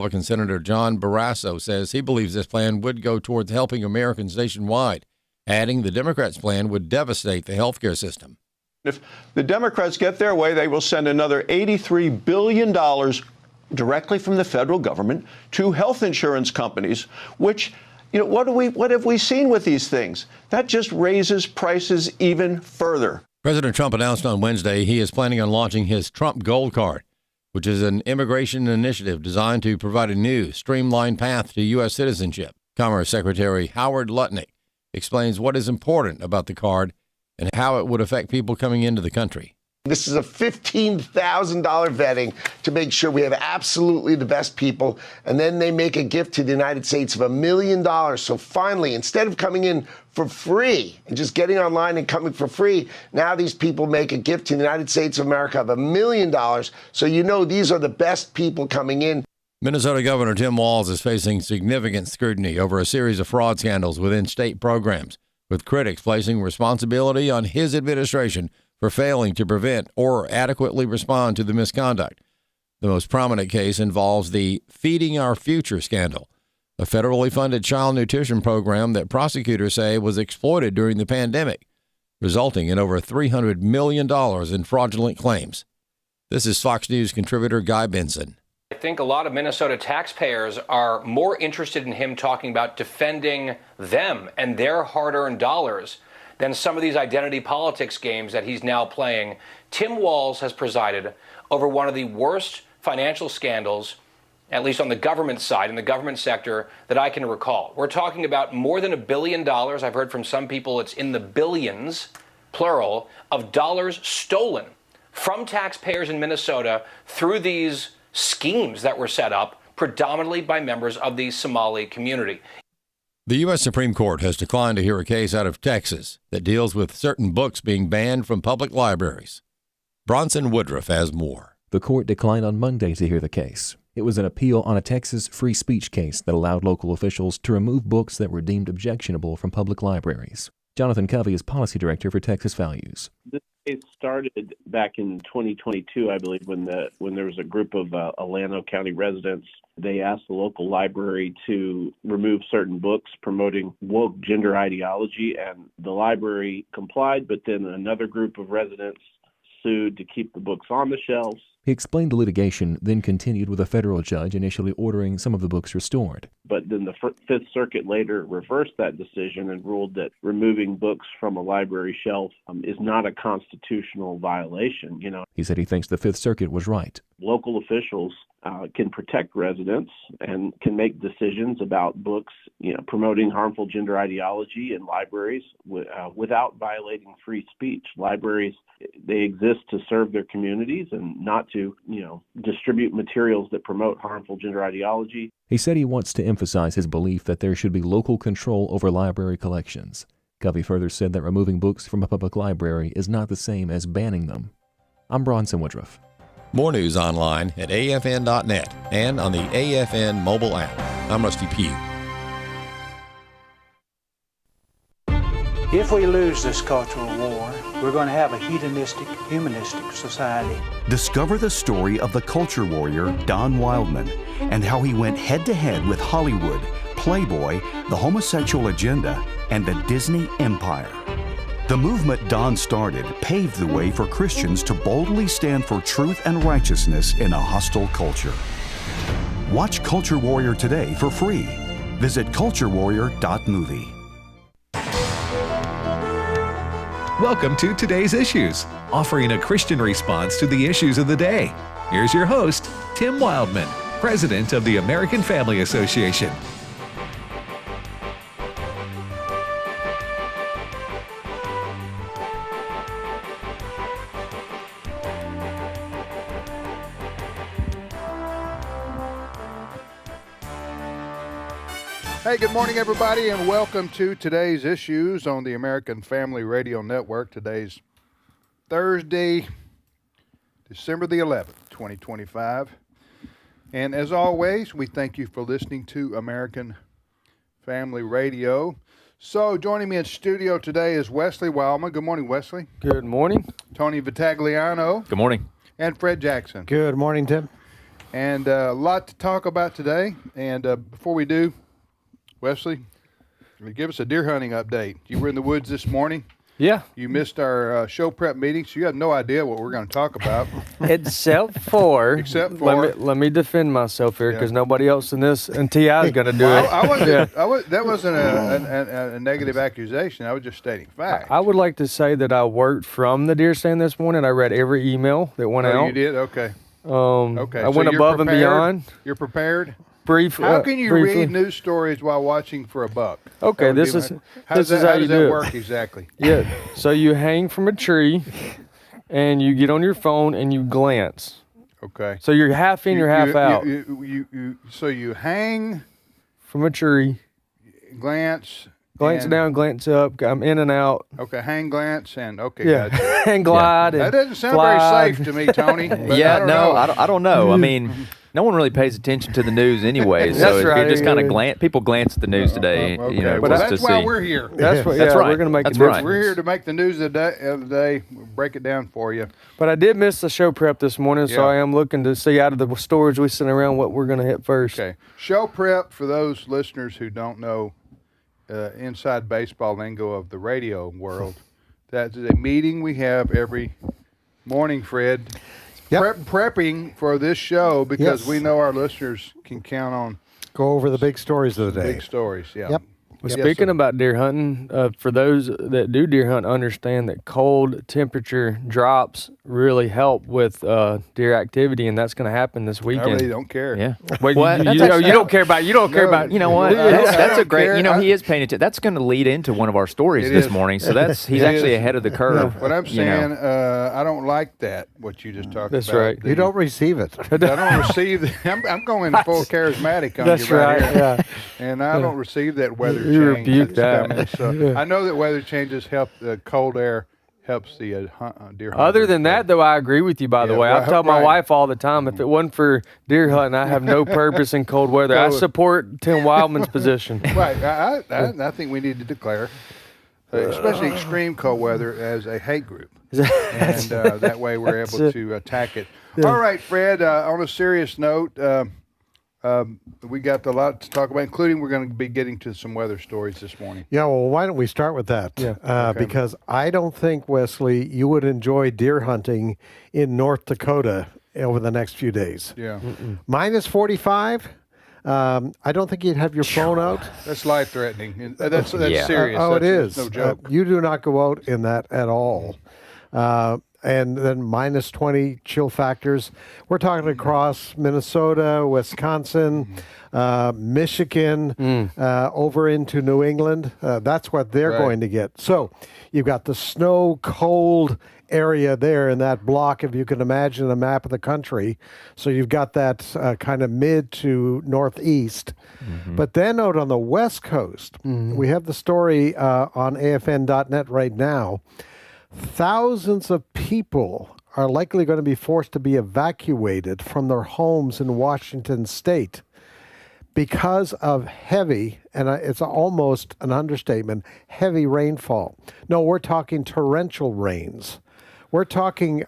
Republican Senator John Barrasso says he believes this plan would go towards helping Americans nationwide, adding the Democrats' plan would devastate the healthcare system. If the Democrats get their way, they will send another $83 billion directly from the federal government to health insurance companies, which, what have we seen with these things? That just raises prices even further. President Trump announced on Wednesday he is planning on launching his Trump Gold Card, which is an immigration initiative designed to provide a new, streamlined path to U.S. citizenship. Commerce Secretary Howard Lutnick explains what is important about the card and how it would affect people coming into the country. This is a $15,000 vetting to make sure we have absolutely the best people. And then they make a gift to the United States of $1 million. So finally, instead of coming in for free and just getting online and coming for free, now these people make a gift to the United States of America of $1 million. So these are the best people coming in. Minnesota Governor Tim Walz is facing significant scrutiny over a series of fraud scandals within state programs, with critics placing responsibility on his administration for failing to prevent or adequately respond to the misconduct. The most prominent case involves the Feeding Our Future scandal, a federally funded child nutrition program that prosecutors say was exploited during the pandemic, resulting in over $300 million in fraudulent claims. This is Fox News contributor Guy Benson. I think a lot of Minnesota taxpayers are more interested in him talking about defending them and their hard-earned dollars than some of these identity politics games that he's now playing. Tim Walz has presided over one of the worst financial scandals, at least on the government side, in the government sector, that I can recall. We're talking about more than $1 billion. I've heard from some people it's in the billions, plural, of dollars stolen from taxpayers in Minnesota through these schemes that were set up predominantly by members of the Somali community. The U.S. Supreme Court has declined to hear a case out of Texas that deals with certain books being banned from public libraries. Bronson Woodruff has more. The court declined on Monday to hear the case. It was an appeal on a Texas free speech case that allowed local officials to remove books that were deemed objectionable from public libraries. Jonathan Covey is policy director for Texas Values. This case started back in 2022, I believe, when there was a group of Alano County residents. They asked the local library to remove certain books promoting woke gender ideology, and the library complied, but then another group of residents sued to keep the books on the shelves. He explained the litigation then continued with a federal judge initially ordering some of the books restored. But then the Fifth Circuit later reversed that decision and ruled that removing books from a library shelf is not a constitutional violation. He said he thinks the Fifth Circuit was right. Local officials can protect residents and can make decisions about books, promoting harmful gender ideology in libraries without violating free speech. Libraries, they exist to serve their communities and not to, distribute materials that promote harmful gender ideology. He said he wants to emphasize his belief that there should be local control over library collections. Covey further said that removing books from a public library is not the same as banning them. I'm Bronson Woodruff. More news online at afn.net and on the AFN mobile app. I'm Rusty Pugh. If we lose this cultural war, we're going to have a hedonistic, humanistic society. Discover the story of the culture warrior Don Wildmon and how he went head-to-head with Hollywood, Playboy, the homosexual agenda, and the Disney empire. The movement Don started paved the way for Christians to boldly stand for truth and righteousness in a hostile culture. Watch Culture Warrior today for free. Visit culturewarrior.movie. Welcome to Today's Issues, offering a Christian response to the issues of the day. Here's your host, Tim Wildmon, President of the American Family Association. Hey, good morning, everybody, and welcome to Today's Issues on the American Family Radio Network. Today's Thursday, December the 11th, 2025. And as always, we thank you for listening to American Family Radio. So joining me in studio today is Wesley Wildmon. Good morning, Wesley. Good morning. Tony Vitagliano. Good morning. And Fred Jackson. Good morning, Tim. And a lot to talk about today. And before we do, Wesley, give us a deer hunting update. You were in the woods this morning. Yeah. You missed our show prep meeting, so you have no idea what we're going to talk about. Except for. Let me defend myself here, because nobody else in this, and T.I. is going to do it. That wasn't a negative accusation. I was just stating fact. I would like to say that I worked from the deer stand this morning. I read every email that went out. You did? Okay. I went above and beyond. You're prepared? How can you briefly read news stories while watching for a buck? Okay, how this is how how does you that do it. work exactly? Yeah, so you hang from a tree, and you get on your phone and you glance. Okay. So you're half in, you're half out. So you hang from a tree, glance down, glance up. I'm in and out. Okay, hang, glance, and okay, yeah, gotcha. hang, glide. That doesn't sound glide. very safe to me, Tony. But Yeah, I don't know. I mean, no one really pays attention to the news anyway. So That's if right. you're just kind of people glance at the news today. Okay. You know, But just that's to why see. we're here. That's right. We're going to make That's a difference. right. We're here to make the news of the day. We'll break it down for you. But I did miss the show prep this morning, so I am looking to see out of the stories we sent around what we're going to hit first. Okay. Show prep, for those listeners who don't know inside baseball lingo of the radio world, that is a meeting we have every morning, Fred. Yep. Prepping for this show because we know our listeners can count on. Go over the big stories of the day. Big stories, yeah. Yep. Well, speaking about deer hunting, for those that do deer hunt, understand that cold temperature drops really help with deer activity, and that's going to happen this weekend. I really don't care. Yeah. Well, you don't care about. You don't care about. You know what? That's a great. You know, he is paying attention. That's going to lead into one of our stories this morning. So he's actually ahead of the curve. What I'm saying, I don't like that. What you just talked about. That's right. You don't receive it. I don't receive. I'm going full charismatic on That's you right right. here. Yeah. And I don't receive that weather change. You rebuke that's that. coming. So I know that weather changes help. The cold air helps the deer hunter. Other than that, though, I agree with you. By the way, I tell my wife all the time, if it wasn't for deer hunting, I have no purpose in cold weather. I support Tim Wildman's position. Right. I think we need to declare, especially extreme cold weather, as a hate group, and that way we're able to attack it. All right, Fred. On a serious note. We got a lot to talk about, including we're going to be getting to some weather stories this morning. Yeah, well, why don't we start with that? Yeah. Because I don't think, Wesley, you would enjoy deer hunting in North Dakota over the next few days. Yeah. Minus 45. I don't think you'd have your phone out. That's life-threatening. That's serious. It is. No joke. You do not go out in that at all. And then minus 20 chill factors. We're talking across Minnesota, Wisconsin, Michigan, over into New England. That's what they're going to get. So you've got the snow, cold area there in that block, if you can imagine a map of the country. So you've got that kind of mid to northeast. But then out on the West Coast, we have the story on AFN.net right now. Thousands of people are likely going to be forced to be evacuated from their homes in Washington state because of heavy, and it's almost an understatement, heavy rainfall. No, we're talking torrential rains. We're talking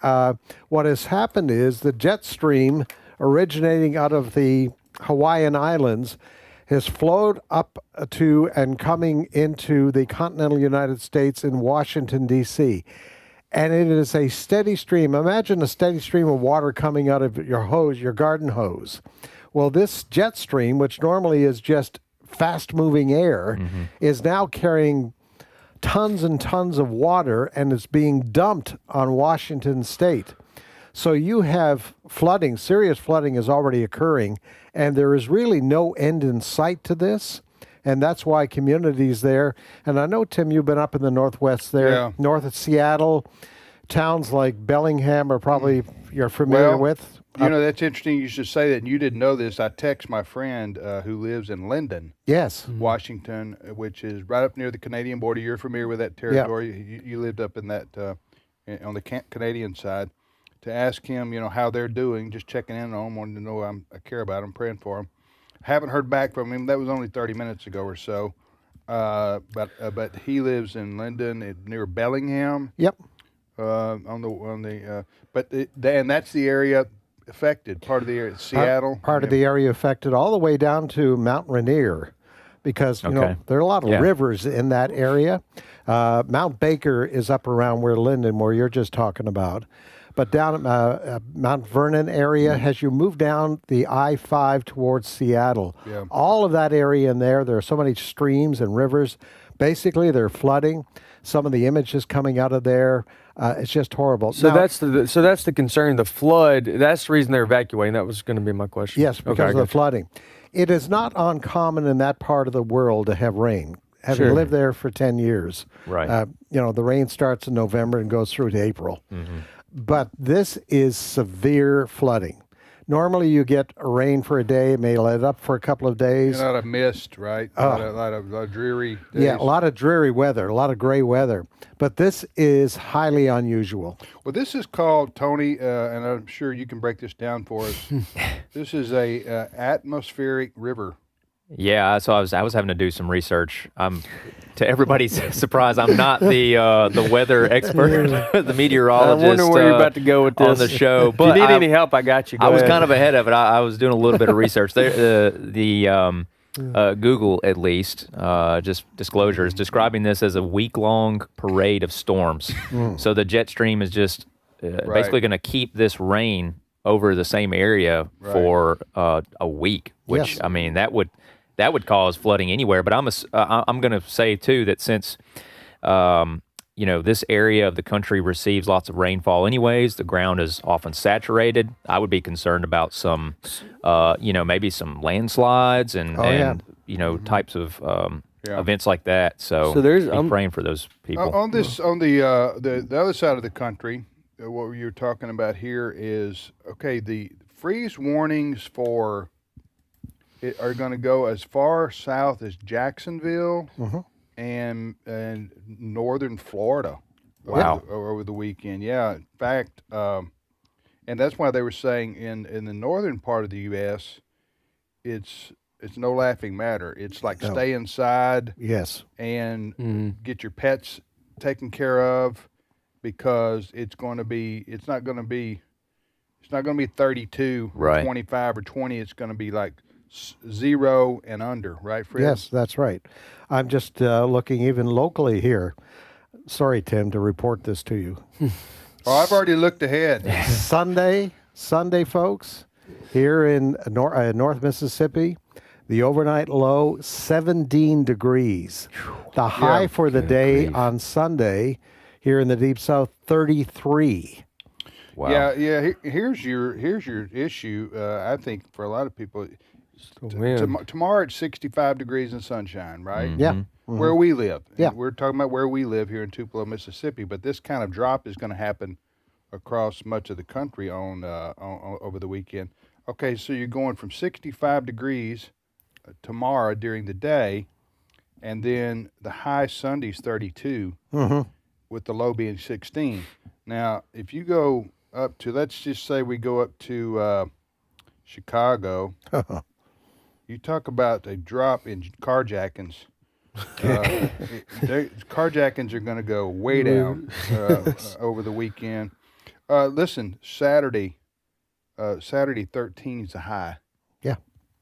what has happened is the jet stream originating out of the Hawaiian Islands has flowed up to and coming into the continental United States in Washington, D.C. And it is a steady stream. Imagine a steady stream of water coming out of your hose, your garden hose. Well, this jet stream, which normally is just fast-moving air, is now carrying tons and tons of water, and it's being dumped on Washington state. So you have flooding, serious flooding is already occurring, and there is really no end in sight to this. And that's why communities there, and I know, Tim, you've been up in the Northwest there, north of Seattle, towns like Bellingham are probably you're familiar with. You know, that's interesting you should say that, and you didn't know this. I text my friend who lives in Lyndon, Washington, which is right up near the Canadian border. You're familiar with that territory. You lived up in that, on the Canadian side. To ask him, how they're doing, just checking in on them, wanting to know I care about them, praying for them. Haven't heard back from him. That was only 30 minutes ago or so. But he lives in Lyndon, near Bellingham. Yep. And that's the area affected? Part of the area, Seattle? Part of the area affected all the way down to Mount Rainier, because, you know, there are a lot of rivers in that area. Mount Baker is up around where Linden, where you're just talking about. But down at Mount Vernon area, as you move down the I-5 towards Seattle, all of that area in there are so many streams and rivers. Basically, they're flooding. Some of the images coming out of there, it's just horrible. So that's the concern. The flood. That's the reason they're evacuating. That was going to be my question. Yes, because of the flooding. It is not uncommon in that part of the world to have rain. Having lived there for 10 years, right? You know, the rain starts in November and goes through to April. But this is severe flooding. Normally, you get rain for a day, it may let up for a couple of days. A lot of mist, right? A lot of dreary days. Yeah, a lot of dreary weather, a lot of gray weather. But this is highly unusual. Well, this is called, Tony, and I'm sure you can break this down for us. This is a atmospheric river. Yeah, so I was having to do some research. To everybody's surprise, I'm not the weather expert, the meteorologist. I wonder where you're about to go with this on the show. But if you need any help, I got you. I was kind of ahead of it. I was doing a little bit of research. Google, at least, just disclosure, is describing this as a week-long parade of storms. So the jet stream is just basically going to keep this rain over the same area for a week, which I mean that would cause flooding anywhere. But I'm going to say too that since you know, this area of the country receives lots of rainfall anyways, the ground is often saturated. I would be concerned about some, you know, maybe some landslides and you know, types of events like that. So there's I'm praying for those people. On the other side of the country, what you're talking about here is the freeze warnings for it are going to go as far south as Jacksonville and northern Florida. Over the weekend. Yeah, in fact, and that's why they were saying in the northern part of the U.S. it's no laughing matter. It's like stay inside. Yes. And get your pets taken care of, because it's not going to be 32 or 25 or 20. It's going to be like 0 and under, right, Fred? Yes, that's right. I'm just looking even locally here. Sorry, Tim, to report this to you. I've already looked ahead. Sunday, folks, here in North Mississippi, the overnight low, 17 degrees. The high for the day on Sunday here in the Deep South, 33. Wow. Yeah. Here's your issue. I think for a lot of people, tomorrow it's 65 degrees and sunshine, right? Yeah. Where we live. Yeah. We're talking about where we live here in Tupelo, Mississippi. But this kind of drop is going to happen across much of the country on over the weekend. Okay, so you're going from 65 degrees tomorrow during the day, and then the high Sunday's 32. With the low being 16. Now, if you go up to, let's just say we go up to Chicago, you talk about a drop in carjackings. Carjackings are going to go way down over the weekend. Listen, Saturday 13 is the high. Yeah.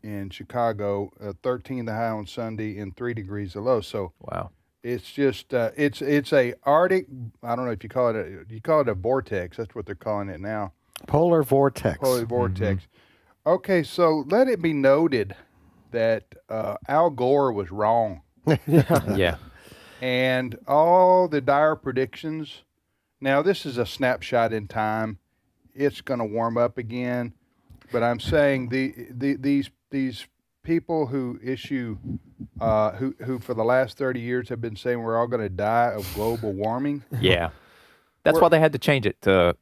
In Chicago, 13 the high on Sunday and 3 degrees the low. So wow. It's just it's a Arctic. I don't know if you call it a vortex. That's what they're calling it now. Polar vortex. Polar vortex. Okay, so let it be noted that Al Gore was wrong. Yeah. And all the dire predictions. Now this is a snapshot in time. It's going to warm up again, but I'm saying these people who issue, who for the last 30 years have been saying we're all going to die of global warming. Yeah, that's why they had to change it to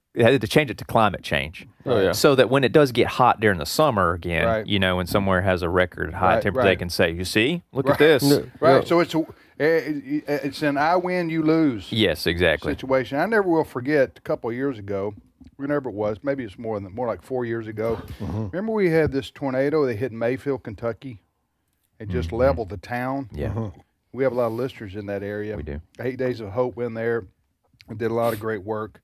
climate change. So that when it does get hot during the summer again, you know, when somewhere has a record high temperature, they can say, "You see, look at this." Right. So it's an I win, you lose. Yes, exactly. Situation. I never will forget. A couple of years ago, whenever it was, maybe it's more like 4 years ago. Remember we had this tornado that hit Mayfield, Kentucky, and just leveled the town. Yeah, we have a lot of listeners in that area. We do. 8 Days of Hope in there. We did a lot of great work.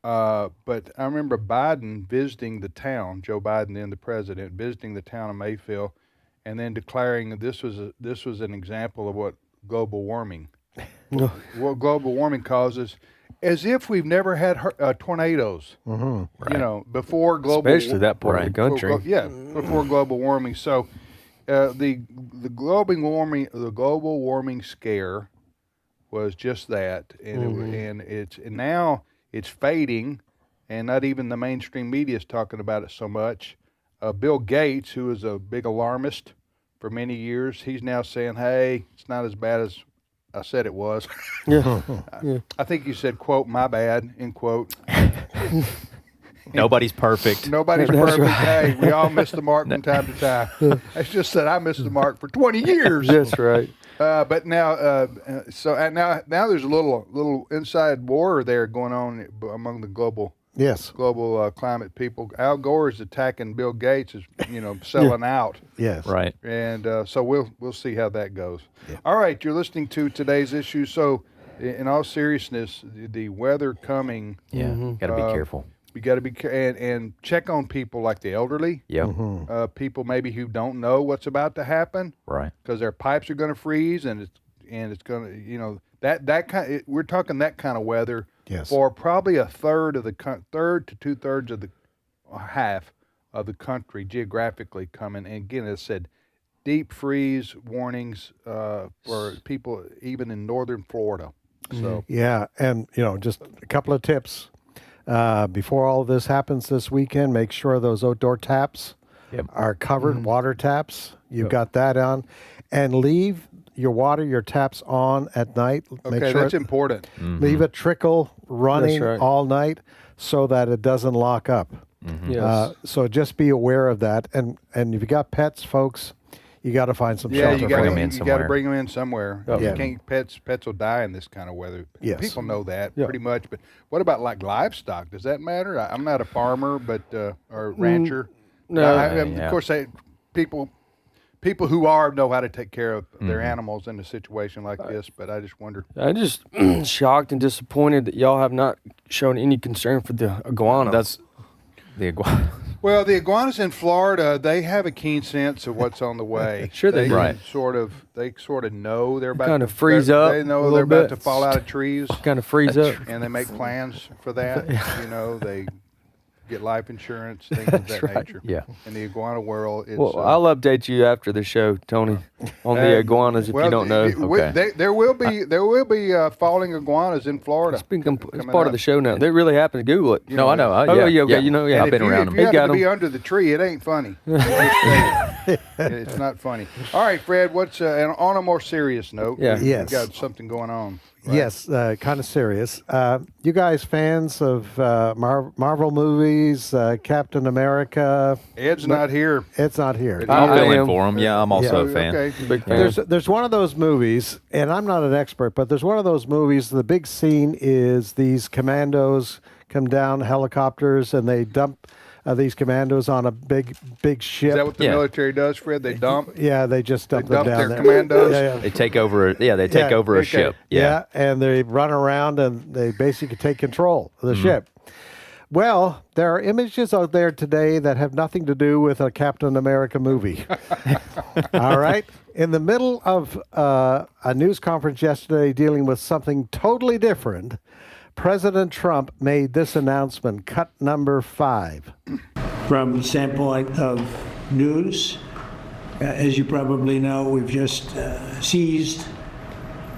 But I remember Biden visiting the town, Joe Biden, then the president, visiting the town of Mayfield, and then declaring that this was an example of what global warming causes, as if we've never had tornadoes. Mm-hmm. You know, before global, especially that part of the country. Before global warming. So, the global warming scare was just that, and now it's fading, and not even the mainstream media is talking about it so much. Bill Gates, who is a big alarmist for many years, he's now saying, "Hey, it's not as bad as I said it was." Yeah. I think you said, "quote, my bad," end quote. Nobody's perfect. Nobody's perfect. Right. Hey, we all miss the mark from time to time. It's just that I missed the mark for 20 years. That's right. But now, now there's a little inside war there going on among the global climate people. Al Gore is attacking Bill Gates, is selling out. Yes, right. And so we'll see how that goes. Yeah. All right, you're listening to today's issue. So, in all seriousness, the weather coming. Yeah, got to be careful. You got to be and check on people like the elderly. Yeah. People maybe who don't know what's about to happen. Right. Because their pipes are going to freeze, and it's going to that kind. We're talking that kind of weather. Yes. For probably a third to 2/3 of the half of the country geographically coming. And again, as I said, deep freeze warnings for people even in northern Florida. So yeah, and just a couple of tips. Before all of this happens this weekend, make sure those outdoor taps are covered, water taps. You've got that on. And leave your taps on at night. Okay, make sure that's important. Leave it trickle running all night so that it doesn't lock up. Yes. So just be aware of that. And if you got pets, folks, you got to find some shelter. You got to bring them in somewhere. Oh. You can't, pets will die in this kind of weather. Yes. People know that pretty much. But what about like livestock? Does that matter? I'm not a farmer, but or rancher. No. Of course, people who know how to take care of their animals in a situation like this. But I just wonder. I'm just shocked and disappointed that y'all have not shown any concern for the iguana. That's the iguana. Well, the iguanas in Florida, they have a keen sense of what's on the way. Sure they do. They sort of know they're about to freeze up. They know they're about to fall out of trees. Kind of freeze up. And they make plans for that. They get life insurance, things of that nature. Yeah. In the iguana world, it's... Well, I'll update you after the show, Tony, on the iguanas if you don't know. There will be falling iguanas in Florida. It's part of the show now. They really happen. Google it. I know. Okay. I've been around them. If you happen to be under the tree, it ain't funny. It's not funny. All right, Fred, what's on a more serious note? Yeah. You've got something going on. Right? Yes, kind of serious. You guys fans of Marvel movies, Captain America? Ed's not here. Ed's not here. I'll fill in for him. Yeah, I'm also a fan. Okay. Big fan. There's one of those movies, and I'm not an expert, but there's one of those movies. The big scene is these commandos come down helicopters, and they dump these commandos on a big ship. Is that what the military does, Fred? They dump? Yeah, they just dump them down their there. commandos? Yeah. They take over. They take over a ship. Yeah, and they run around and they basically take control of the ship. Well, there are images out there today that have nothing to do with a Captain America movie. All right? In the middle of a news conference yesterday dealing with something totally different, President Trump made this announcement, cut number 5. From the standpoint of news, as you probably know, we've just seized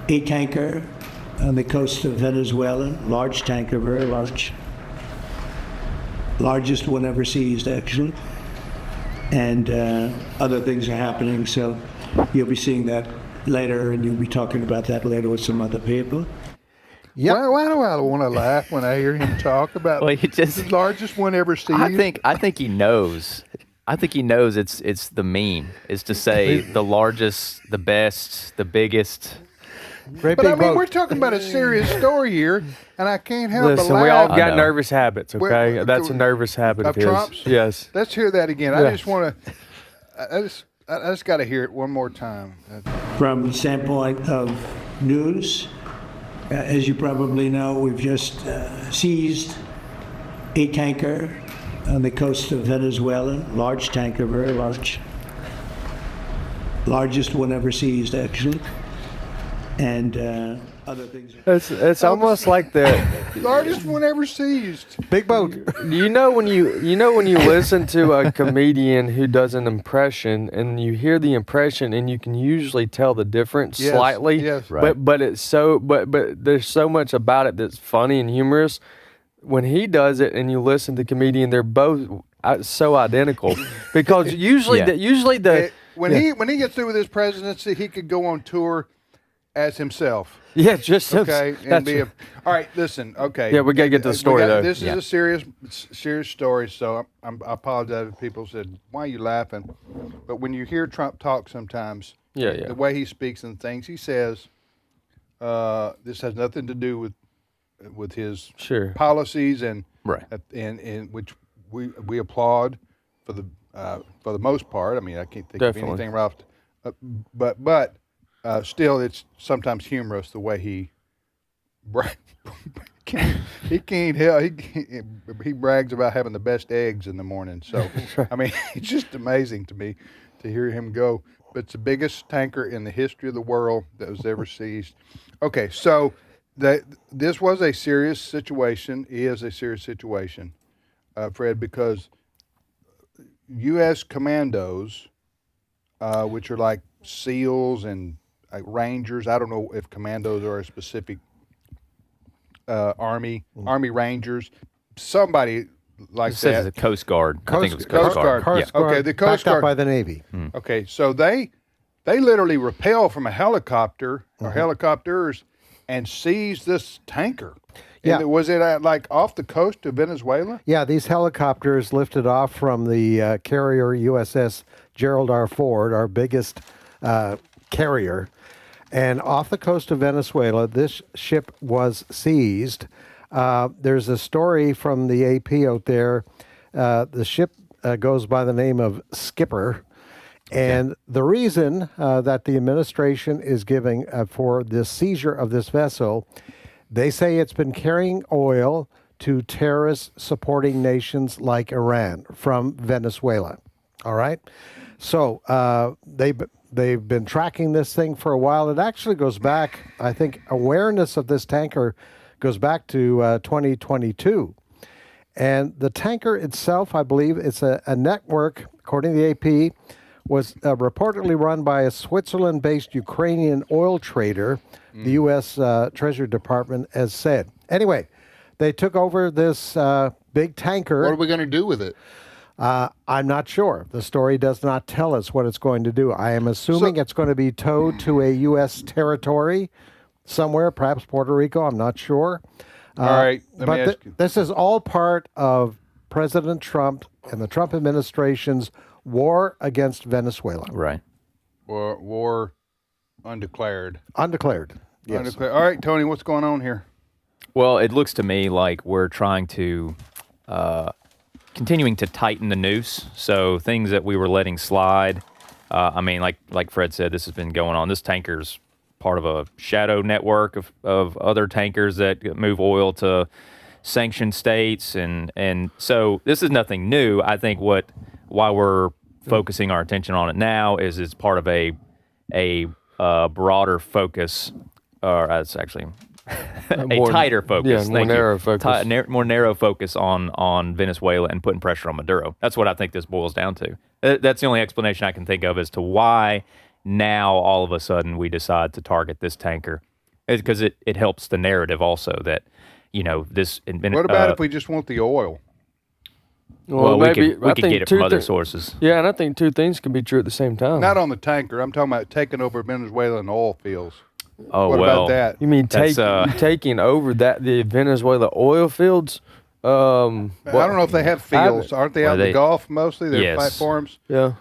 a tanker on the coast of Venezuela, large tanker, very large. Largest one ever seized, actually. And other things are happening, so you'll be seeing that later, and you'll be talking about that later with some other people. Yep. Why do I want to laugh when I hear him talk about the largest one ever seized? I think he knows. I think he knows it's the meme is to say the largest, the best, the biggest. But I mean, we're talking about a serious story here, and I can't help but laugh. We all got nervous habits, okay? That's a nervous habit of his. Trump's? Yes. Let's hear that again. I just want to. I just got to hear it one more time. From the standpoint of news, as you probably know, we've just seized a tanker on the coast of Venezuela, large tanker, very large. Largest one ever seized, actually. And other things. It's almost like the largest one ever seized. Big boat. You know when you listen to a comedian who does an impression and you hear the impression and you can usually tell the difference slightly. Yes. Right. But it's so but there's so much about it that's funny and humorous. When he does it and you listen to the comedian, they're both so identical because usually when he gets through with his presidency, he could go on tour as himself. Yeah, just okay. And be all right. Listen. Okay. Yeah, we gotta get to the story though. This is a serious story. So I apologize if people said, "Why are you laughing?" But when you hear Trump talk, sometimes the way he speaks and things he says, this has nothing to do with his policies and which we applaud for the most part. I mean, I can't think of anything rough, but still, it's sometimes humorous the way he can't help. He brags about having the best eggs in the morning. So I mean, it's just amazing to me to hear him go. But it's the biggest tanker in the history of the world that was ever seized. Okay, so this was a serious situation. Is a serious situation, Fred, because U.S. commandos, which are like SEALs and like Rangers. I don't know if commandos are a specific Army Rangers. Somebody like says that. It's the Coast Guard. I think it was Coast Guard. Okay, the Coast Guard by the Navy. Okay, so they literally rappel from a helicopter or helicopters and seize this tanker. Yeah. Was it like off the coast of Venezuela? Yeah, these helicopters lifted off from the carrier USS Gerald R. Ford, our biggest carrier, and off the coast of Venezuela, this ship was seized. There's a story from the AP out there. The ship goes by the name of Skipper. And the reason that the administration is giving for this seizure of this vessel, they say it's been carrying oil to terrorist supporting nations like Iran from Venezuela. All right. So they've been tracking this thing for a while. It actually goes back, I think, awareness of this tanker goes back to 2022. And the tanker itself, I believe, it's a network, according to the AP, was reportedly run by a Switzerland-based Ukrainian oil trader, the U.S. Treasury Department has said. Anyway, they took over this big tanker. What are we going to do with it? I'm not sure. The story does not tell us what it's going to do. I am assuming it's going to be towed to a U.S. territory somewhere, perhaps Puerto Rico. I'm not sure. All right, let me ask you. This is all part of President Trump and the Trump administration's war against Venezuela. Right. War undeclared. Undeclared. Yes. Undeclared. All right, Tony, what's going on here? Well, it looks to me like we're trying to continuing to tighten the noose. So things that we were letting slide. I mean, like Fred said, this has been going on. This tanker's part of a shadow network of other tankers that move oil to sanctioned states, and so this is nothing new. I think why we're focusing our attention on it now is it's part of a broader focus, or it's actually a tighter focus. Yeah, more narrow focus. More narrow focus on Venezuela and putting pressure on Maduro. That's what I think this boils down to. That's the only explanation I can think of as to why now all of a sudden we decide to target this tanker. It's because it helps the narrative also that, this. What about if we just want the oil? Well, we could get it from other sources. Yeah, and I think two things can be true at the same time. Not on the tanker. I'm talking about taking over Venezuelan oil fields. Oh, what about that? You mean taking over the Venezuela oil fields? I don't know if they have fields. Aren't they out in the Gulf mostly? They're platforms. Yeah.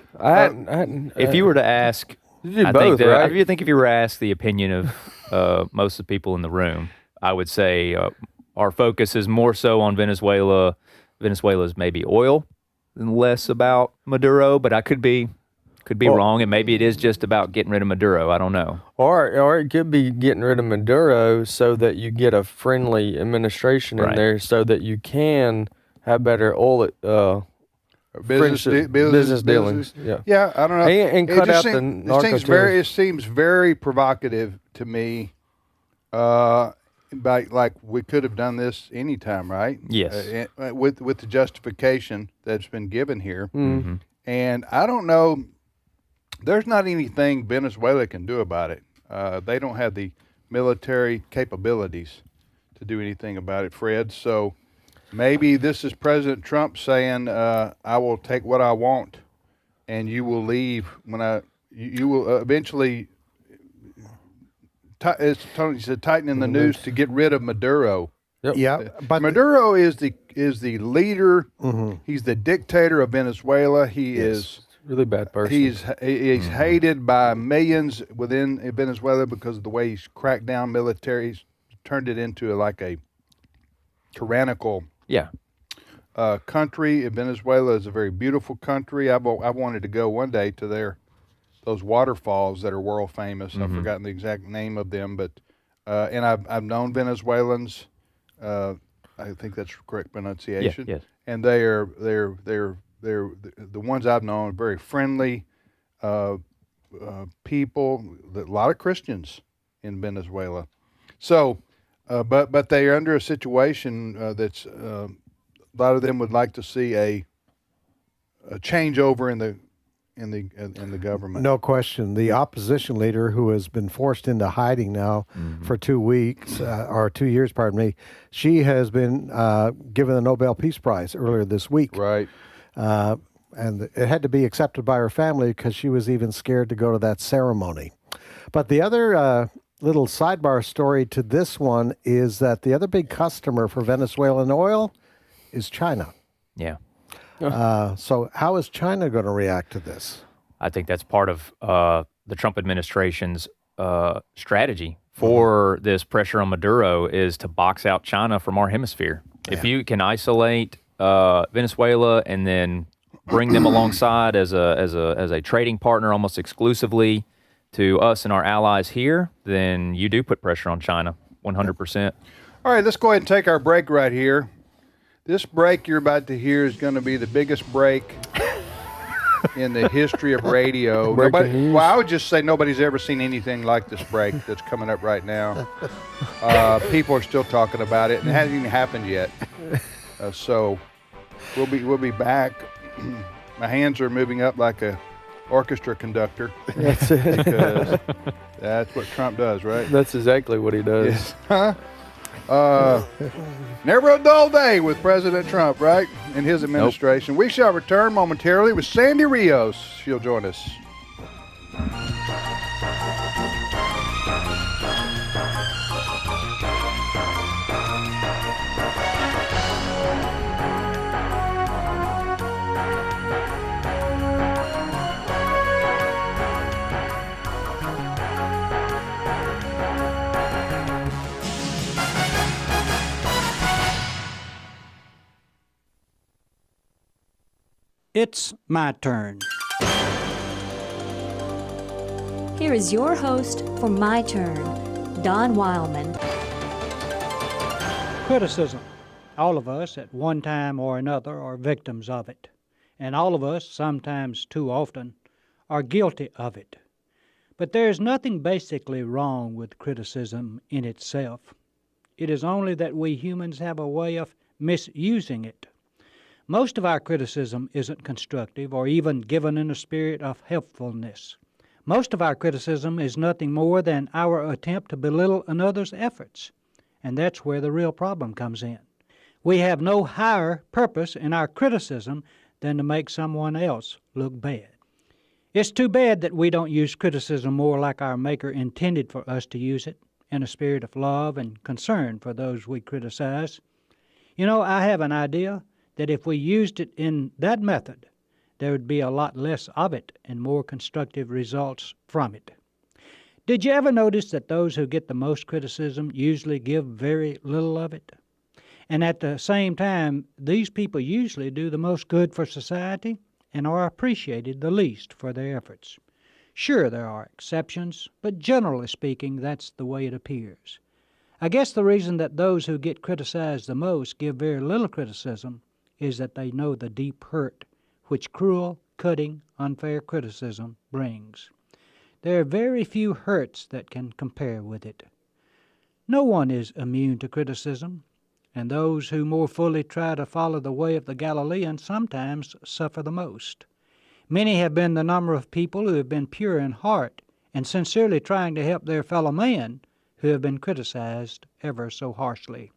If you were to ask, I think if you were to ask the opinion of most of the people in the room, I would say our focus is more so on Venezuela. Venezuela's maybe oil and less about Maduro, but I could be wrong, and maybe it is just about getting rid of Maduro. I don't know. Or it could be getting rid of Maduro so that you get a friendly administration in there, so that you can have better oil business dealings. Yeah, I don't know. And cut out the narco it seems very provocative to me. Like we could have done this anytime, right? Yes. With the justification that's been given here. Mm-hmm. And I don't know, there's not anything Venezuela can do about it. They don't have the military capabilities to do anything about it, Fred. So maybe this is President Trump saying, I will take what I want and you will leave when you will eventually, as Tony said, tightening the noose to get rid of Maduro. Yep. Yeah, but Maduro is the leader. Mm-hmm. He's the dictator of Venezuela. He is really bad person. He's hated by millions within Venezuela because of the way he's cracked down military. He's turned it into like a tyrannical country. Venezuela is a very beautiful country. I've wanted to go one day to those waterfalls that are world famous. I've forgotten the exact name of them, but and I've known Venezuelans. I think that's correct pronunciation. Yes. And they're the ones I've known are very friendly people. A lot of Christians in Venezuela. So, but they are under a situation that's a lot of them would like to see a changeover in the government. No question. The opposition leader, who has been forced into hiding now for 2 weeks, or 2 years, pardon me, she has been given the Nobel Peace Prize earlier this week. Right. And it had to be accepted by her family because she was even scared to go to that ceremony. But the other little sidebar story to this one is that the other big customer for Venezuelan oil is China. Yeah. So how is China going to react to this? I think that's part of the Trump administration's strategy for this pressure on Maduro is to box out China from our hemisphere. Yeah. If you can isolate Venezuela and then bring them alongside as a trading partner almost exclusively to us and our allies here, then you do put pressure on China 100%. All right, let's go ahead and take our break right here. This break you're about to hear is going to be the biggest break in the history of radio. I would just say nobody's ever seen anything like this break that's coming up right now. People are still talking about it, and it hasn't even happened yet. So we'll be back. My hands are moving up like a orchestra conductor. That's it. Because that's what Trump does, right? That's exactly what he does. Yes. Huh? Never a dull day with President Trump, right? And his administration. Nope. We shall return momentarily with Sandy Rios. She'll join us. It's my turn. Here is your host for My Turn, Don Wildmon. Criticism. All of us at one time or another are victims of it. And all of us, sometimes too often, are guilty of it. But there is nothing basically wrong with criticism in itself. It is only that we humans have a way of misusing it. Most of our criticism isn't constructive or even given in a spirit of helpfulness. Most of our criticism is nothing more than our attempt to belittle another's efforts, and that's where the real problem comes in. We have no higher purpose in our criticism than to make someone else look bad. It's too bad that we don't use criticism more like our Maker intended for us to use it, in a spirit of love and concern for those we criticize. You know, I have an idea that if we used it in that method, there would be a lot less of it and more constructive results from it. Did you ever notice that those who get the most criticism usually give very little of it? And at the same time, these people usually do the most good for society and are appreciated the least for their efforts. Sure, there are exceptions, but generally speaking, that's the way it appears. I guess the reason that those who get criticized the most give very little criticism is that they know the deep hurt which cruel, cutting, unfair criticism brings. There are very few hurts that can compare with it. No one is immune to criticism, and those who more fully try to follow the way of the Galilean sometimes suffer the most. Many have been the number of people who have been pure in heart and sincerely trying to help their fellow man who have been criticized ever so harshly.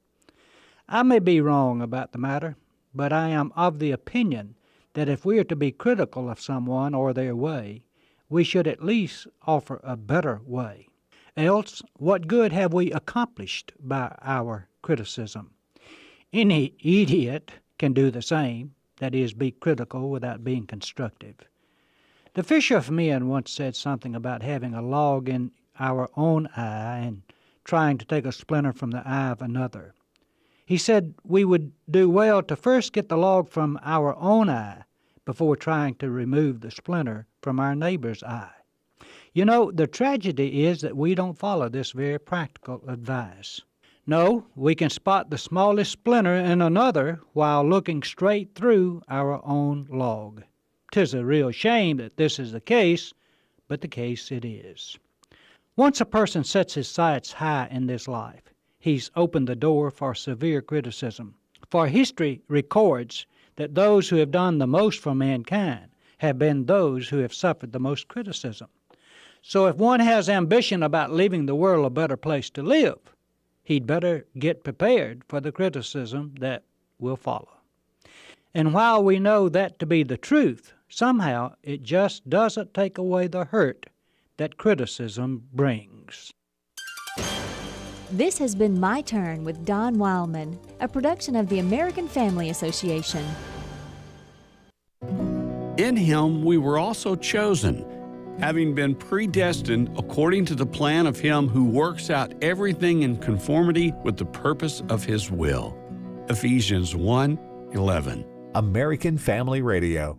I may be wrong about the matter, but I am of the opinion that if we are to be critical of someone or their way, we should at least offer a better way. Else, what good have we accomplished by our criticism? Any idiot can do the same, that is, be critical without being constructive. The Fisher of Men once said something about having a log in our own eye and trying to take a splinter from the eye of another. He said we would do well to first get the log from our own eye before trying to remove the splinter from our neighbor's eye. You know, the tragedy is that we don't follow this very practical advice. No, we can spot the smallest splinter in another while looking straight through our own log. 'Tis a real shame that this is the case, but the case it is. Once a person sets his sights high in this life, he's opened the door for severe criticism. For history records that those who have done the most for mankind have been those who have suffered the most criticism. So if one has ambition about leaving the world a better place to live, he'd better get prepared for the criticism that will follow. And while we know that to be the truth, somehow it just doesn't take away the hurt that criticism brings. This has been My Turn with Don Wildmon, a production of the American Family Association. In him we were also chosen, having been predestined according to the plan of him who works out everything in conformity with the purpose of his will. Ephesians 1:11. American Family Radio.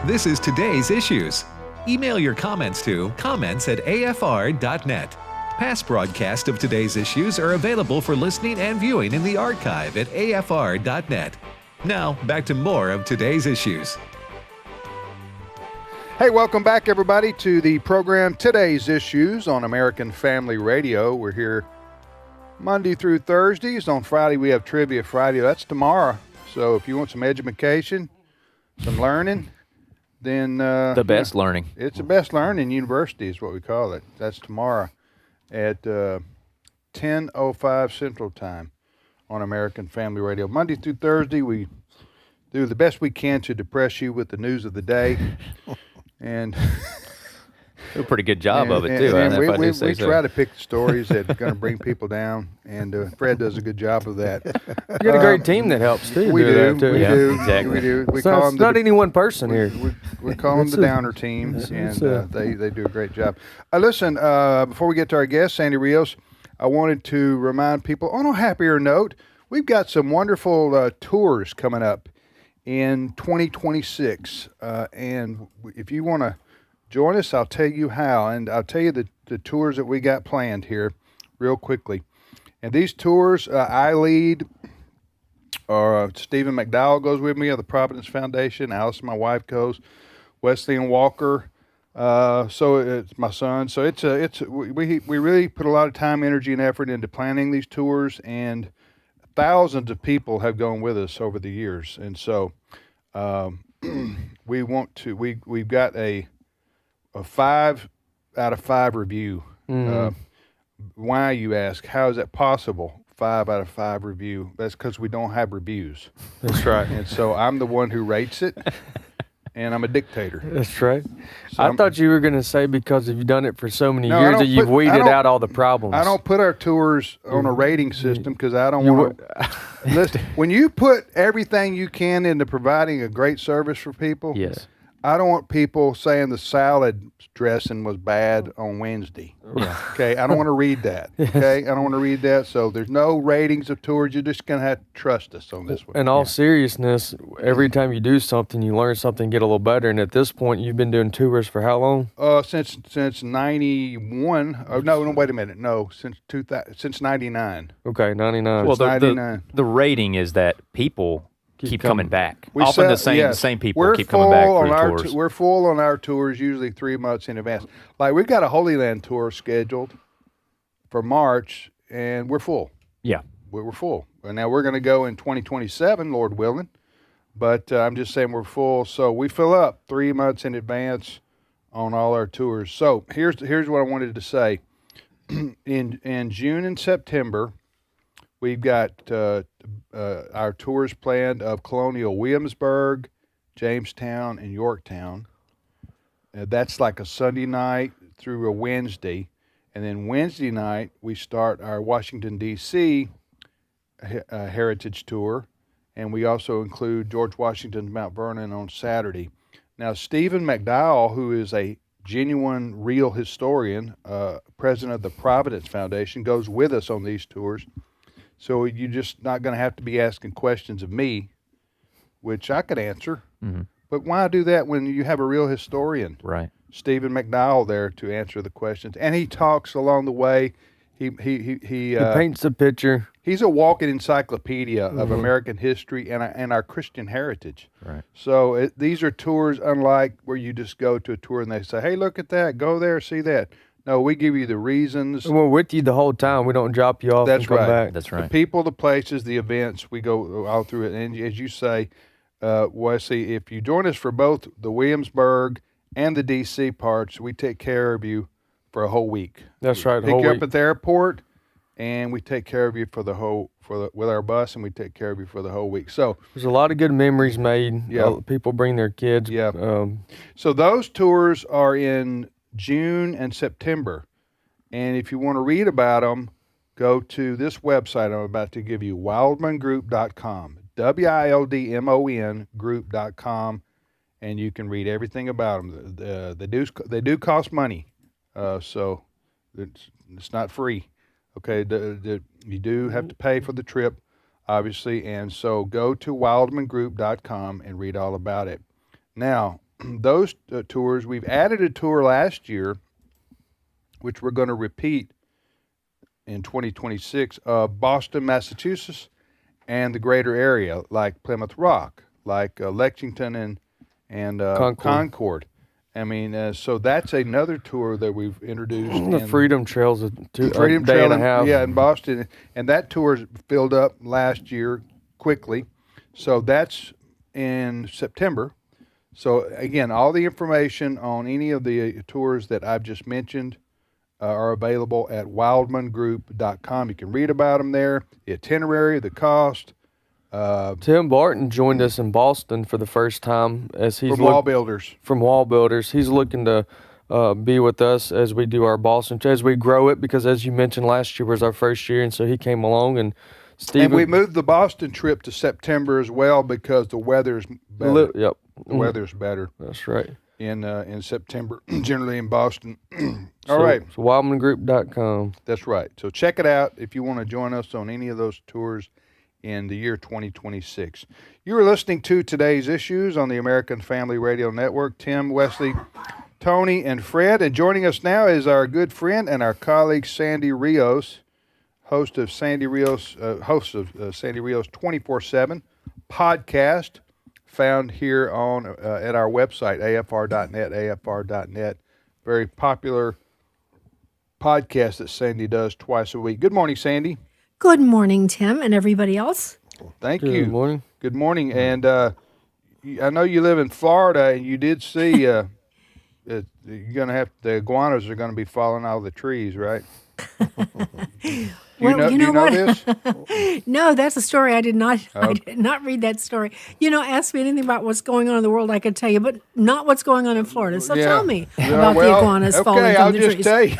This is Today's Issues. Email your comments to comments@afr.net. Past broadcasts of Today's Issues are available for listening and viewing in the archive at afr.net. Now, back to more of Today's Issues. Hey, welcome back, everybody, to the program Today's Issues on American Family Radio. We're here Monday through Thursdays. On Friday, we have Trivia Friday. That's tomorrow. So if you want some education, some learning, then... the best learning. It's the best learning university is what we call it. That's tomorrow at 10:05 Central Time on American Family Radio. Monday through Thursday, we do the best we can to depress you with the news of the day. And do a pretty good job of it, too. We try to pick the stories that are going to bring people down, and Fred does a good job of that. You got a great team that helps, too. We do. Exactly. We do. We So call it's them not any one person here. We call them the downer team, and they do a great job. Listen, before we get to our guest, Sandy Rios, I wanted to remind people, on a happier note, we've got some wonderful tours coming up in 2026, and if you want to join us, I'll tell you how, and I'll tell you the tours that we got planned here real quickly. And these tours I lead, or Stephen McDowell goes with me of the Providence Foundation. Alice, my wife, goes. Wesley and Walker, so it's my son. So we really put a lot of time, energy, and effort into planning these tours, and thousands of people have gone with us over the years, and so we've got a 5 out of 5 review. Why, you ask? How is that possible? 5 out of 5 review. That's because we don't have reviews. That's right. And so I'm the one who rates it, and I'm a dictator. That's right. So I thought you were going to say because you've done it for so many years that you've weeded out all the problems. I don't put our tours on a rating system because I don't want to. Listen, when you put everything you can into providing a great service for people, yes, I don't want people saying the salad dressing was bad on Wednesday. Yeah. Okay, I don't want to read that. Okay, I don't want to read that. So there's no ratings of tours. You're just gonna have to trust us on this one. In all seriousness, every time you do something, you learn something, get a little better. And at this point, you've been doing tours for how long? Since '91. Oh no, wait a minute. No, since '99. Okay, 99. Well, Since 99. the rating is that people keep coming back. We Often the sell- same people We're keep coming back full for on the our tours. we're full on our tours usually 3 months in advance. Like we've got a Holy Land tour scheduled for March, and we're full. Yeah. We're full. And now we're going to go in 2027, Lord willing. But I'm just saying we're full. So we fill up 3 months in advance on all our tours. So here's what I wanted to say. In June and September, we've got our tours planned of Colonial Williamsburg, Jamestown, and Yorktown. That's like a Sunday night through a Wednesday. And then Wednesday night, we start our Washington, D.C. Heritage Tour. And we also include George Washington's Mount Vernon on Saturday. Now, Stephen McDowell, who is a genuine, real historian, president of the Providence Foundation, goes with us on these tours. So you're just not going to have to be asking questions of me, which I could answer. Mm-hmm. But why do that when you have a real historian, Right? Stephen McDowell, there to answer the questions, and he talks along the way. He paints a picture. He's a walking encyclopedia of American history and our Christian heritage. Right. So these are tours unlike where you just go to a tour and they say, "Hey, look at that, go there, see that." No, we give you the reasons. And we're with you the whole time. We don't drop you off That's and come right. back. That's right. The people, the places, the events, we go all through it. And as you say, Wesley, if you join us for both the Williamsburg and the D.C. parts, we take care of you for a whole week. That's right. Pick you up at the airport, and we take care of you with our bus, and we take care of you for the whole week. So there's a lot of good memories made. Yeah. People bring their kids. Yeah. So those tours are in June and September. And if you want to read about them, go to this website I'm about to give you, wildmongroup.com, WILDMON group.com, and you can read everything about them. They do cost money, so it's not free. Okay, you do have to pay for the trip, obviously, and so go to wildmongroup.com and read all about it. Now, those tours, we've added a tour last year, which we're going to repeat in 2026, of Boston, Massachusetts, and the greater area, like Plymouth Rock, like Lexington and Concord. I mean, so that's another tour that we've introduced. The Freedom Trail's a day Trail and a half. Yeah, in Boston. And that tour filled up last year quickly. So that's in September. So, again, all the information on any of the tours that I've just mentioned are available at wildmongroup.com. You can read about them there, the itinerary, the cost. Tim Barton joined us in Boston for the first time From Wall Builders. From Wall Builders. He's looking to be with us as we do our Boston, as we grow it, because as you mentioned, last year was our first year, and so he came along. And Stephen, And we moved the Boston trip to September as well because the weather's better. Yep. The weather's better. That's right. In September, generally in Boston. All right. So wildmongroup.com. That's right. So check it out if you want to join us on any of those tours in the year 2026. You are listening to Today's Issues on the American Family Radio Network. Tim, Wesley, Tony, and Fred. And joining us now is our good friend and our colleague, Sandy Rios, host of Sandy Rios 24/7 podcast, found here on at our website, afr.net. Very popular podcast that Sandy does twice a week. Good morning, Sandy. Good morning, Tim, and everybody else. Thank you. Good morning. Good morning. And I know you live in Florida, and you did see you're going to have the iguanas are going to be falling out of the trees, right? Do you know what? this? No, that's a story I did not. Okay. I did not read that story. Ask me anything about what's going on in the world, I could tell you, but not what's going on in Florida. So tell me about the iguanas falling from the trees. Okay,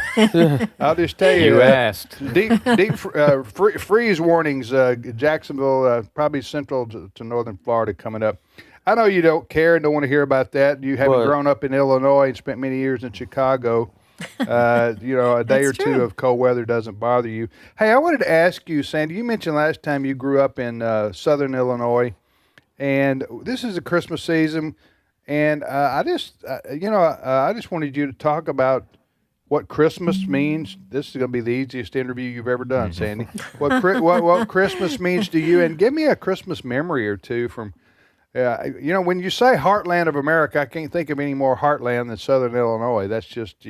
I'll just tell you. You asked. Deep freeze warnings. Jacksonville, probably central to northern Florida, coming up. I know you don't care and don't want to hear about that. You haven't grown up in Illinois and spent many years in Chicago. A day or two of cold weather doesn't bother you. Hey, I wanted to ask you, Sandy, you mentioned last time you grew up in southern Illinois, and this is a Christmas season, and I just wanted you to talk about what Christmas means. This is going to be the easiest interview you've ever done, Sandy. What Christmas means to you, and give me a Christmas memory or two from. When you say heartland of America, I can't think of any more heartland than Southern Illinois. That's just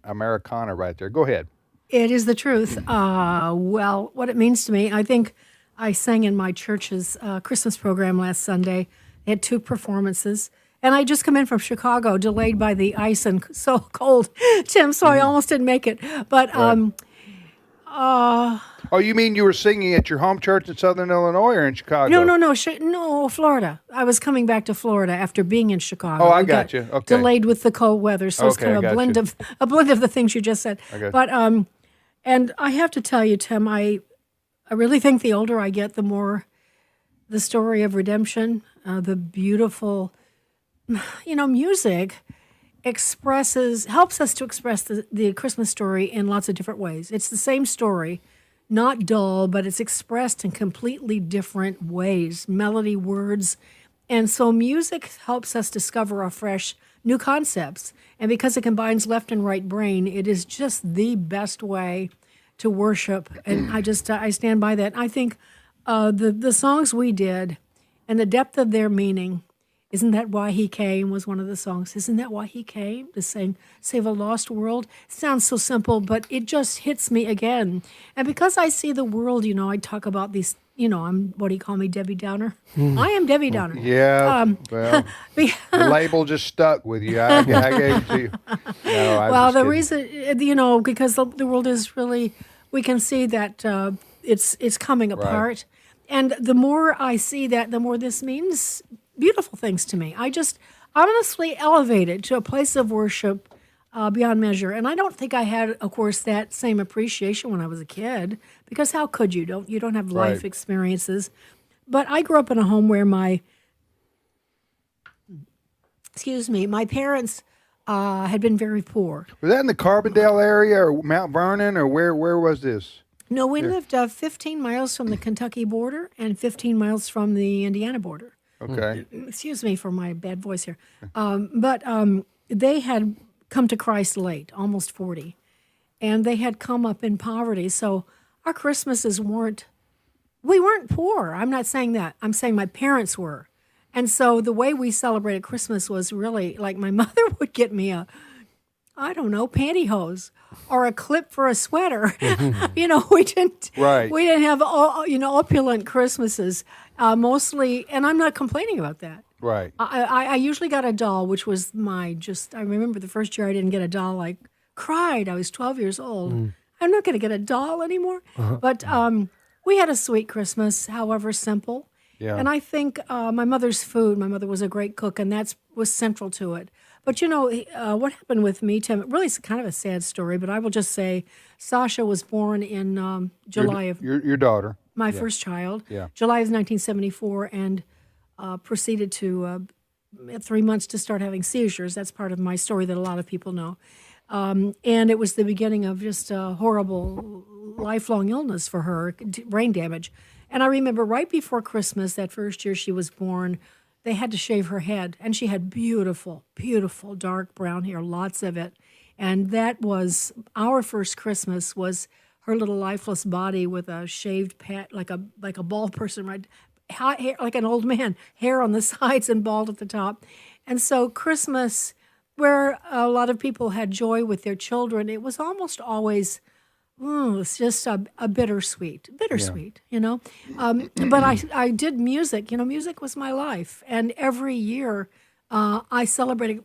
Americana right there. Go ahead. It is the truth. Well, what it means to me, I think I sang in my church's Christmas program last Sunday. They had 2 performances. And I just come in from Chicago, delayed by the ice and so cold, Tim, so I almost didn't make it. But oh, you mean you were singing at your home church in Southern Illinois or in Chicago? No, Florida. I was coming back to Florida after being in Chicago. Oh, I got you. Okay. Delayed with the cold weather, so it's kind of a blend of the things you just said. Okay. But and I have to tell you, Tim, I really think the older I get, the more the story of redemption, the beautiful, music helps us to express the Christmas story in lots of different ways. It's the same story, not dull, but it's expressed in completely different ways, melody, words. And so music helps us discover afresh new concepts. And because it combines left and right brain, it is just the best way to worship. And I stand by that. I think the songs we did and the depth of their meaning, Isn't That Why He Came was one of the songs. Isn't that why he came? To save a lost world? It sounds so simple, but it just hits me again. And because I see the world, I talk about these, I'm, what do you call me, Debbie Downer? I am Debbie Downer. Yeah, well, the label just stuck with you. I gave it to you. No, the reason, because the world is really, we can see that it's coming apart. Right. And the more I see that, the more this means beautiful things to me. I just honestly elevated to a place of worship beyond measure. And I don't think I had, of course, that same appreciation when I was a kid, because how could you? You don't have life experiences. But I grew up in a home where my parents had been very poor. Was that in the Carbondale area or Mount Vernon, or where was this? No, we lived 15 miles from the Kentucky border and 15 miles from the Indiana border. Okay. Excuse me for my bad voice here. But they had come to Christ late, almost 40. And they had come up in poverty. So our Christmases we weren't poor. I'm not saying that. I'm saying my parents were. And so the way we celebrated Christmas was really like my mother would get me pantyhose or a clip for a sweater. We didn't have opulent Christmases. Mostly, and I'm not complaining about that. Right. I usually got a doll, which was I remember the first year I didn't get a doll, I cried. I was 12 years old. I'm not going to get a doll anymore. But we had a sweet Christmas, however simple. Yeah. And I think my mother's food, my mother was a great cook, and that was central to it. But what happened with me, Tim, really it's kind of a sad story, but I will just say Sasha was born in July of... Your daughter. My first child. Yeah. July of 1974, and proceeded to, at 3 months, to start having seizures. That's part of my story that a lot of people know. And it was the beginning of just a horrible, lifelong illness for her, brain damage. And I remember right before Christmas, that first year she was born, they had to shave her head, and she had beautiful, beautiful dark brown hair, lots of it. And that was our first Christmas, was her little lifeless body with a shaved pet, like a bald person, right? Hair, like an old man, hair on the sides and bald at the top. And so Christmas, where a lot of people had joy with their children, it was almost always... it's just a bittersweet, yeah. But I did music. Music was my life. And every year I celebrated,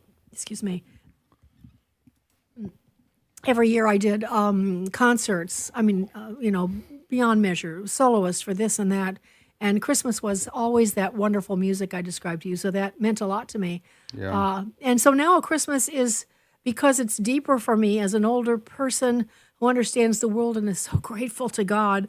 every year I did concerts. Beyond measure, soloists for this and that. And Christmas was always that wonderful music I described to you. So that meant a lot to me. Yeah. And so now Christmas is, because it's deeper for me as an older person who understands the world and is so grateful to God,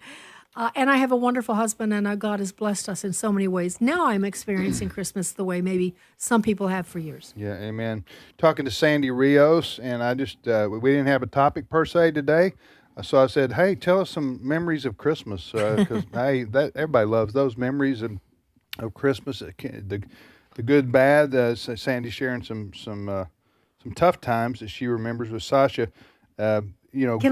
And I have a wonderful husband, and God has blessed us in so many ways. Now I'm experiencing Christmas the way maybe some people have for years. Yeah, amen. Talking to Sandy Rios, and I just, we didn't have a topic per se today. So I said, hey, tell us some memories of Christmas, because hey, everybody loves those memories of Christmas. The good, bad. Sandy sharing some tough times that she remembers with Sasha. Can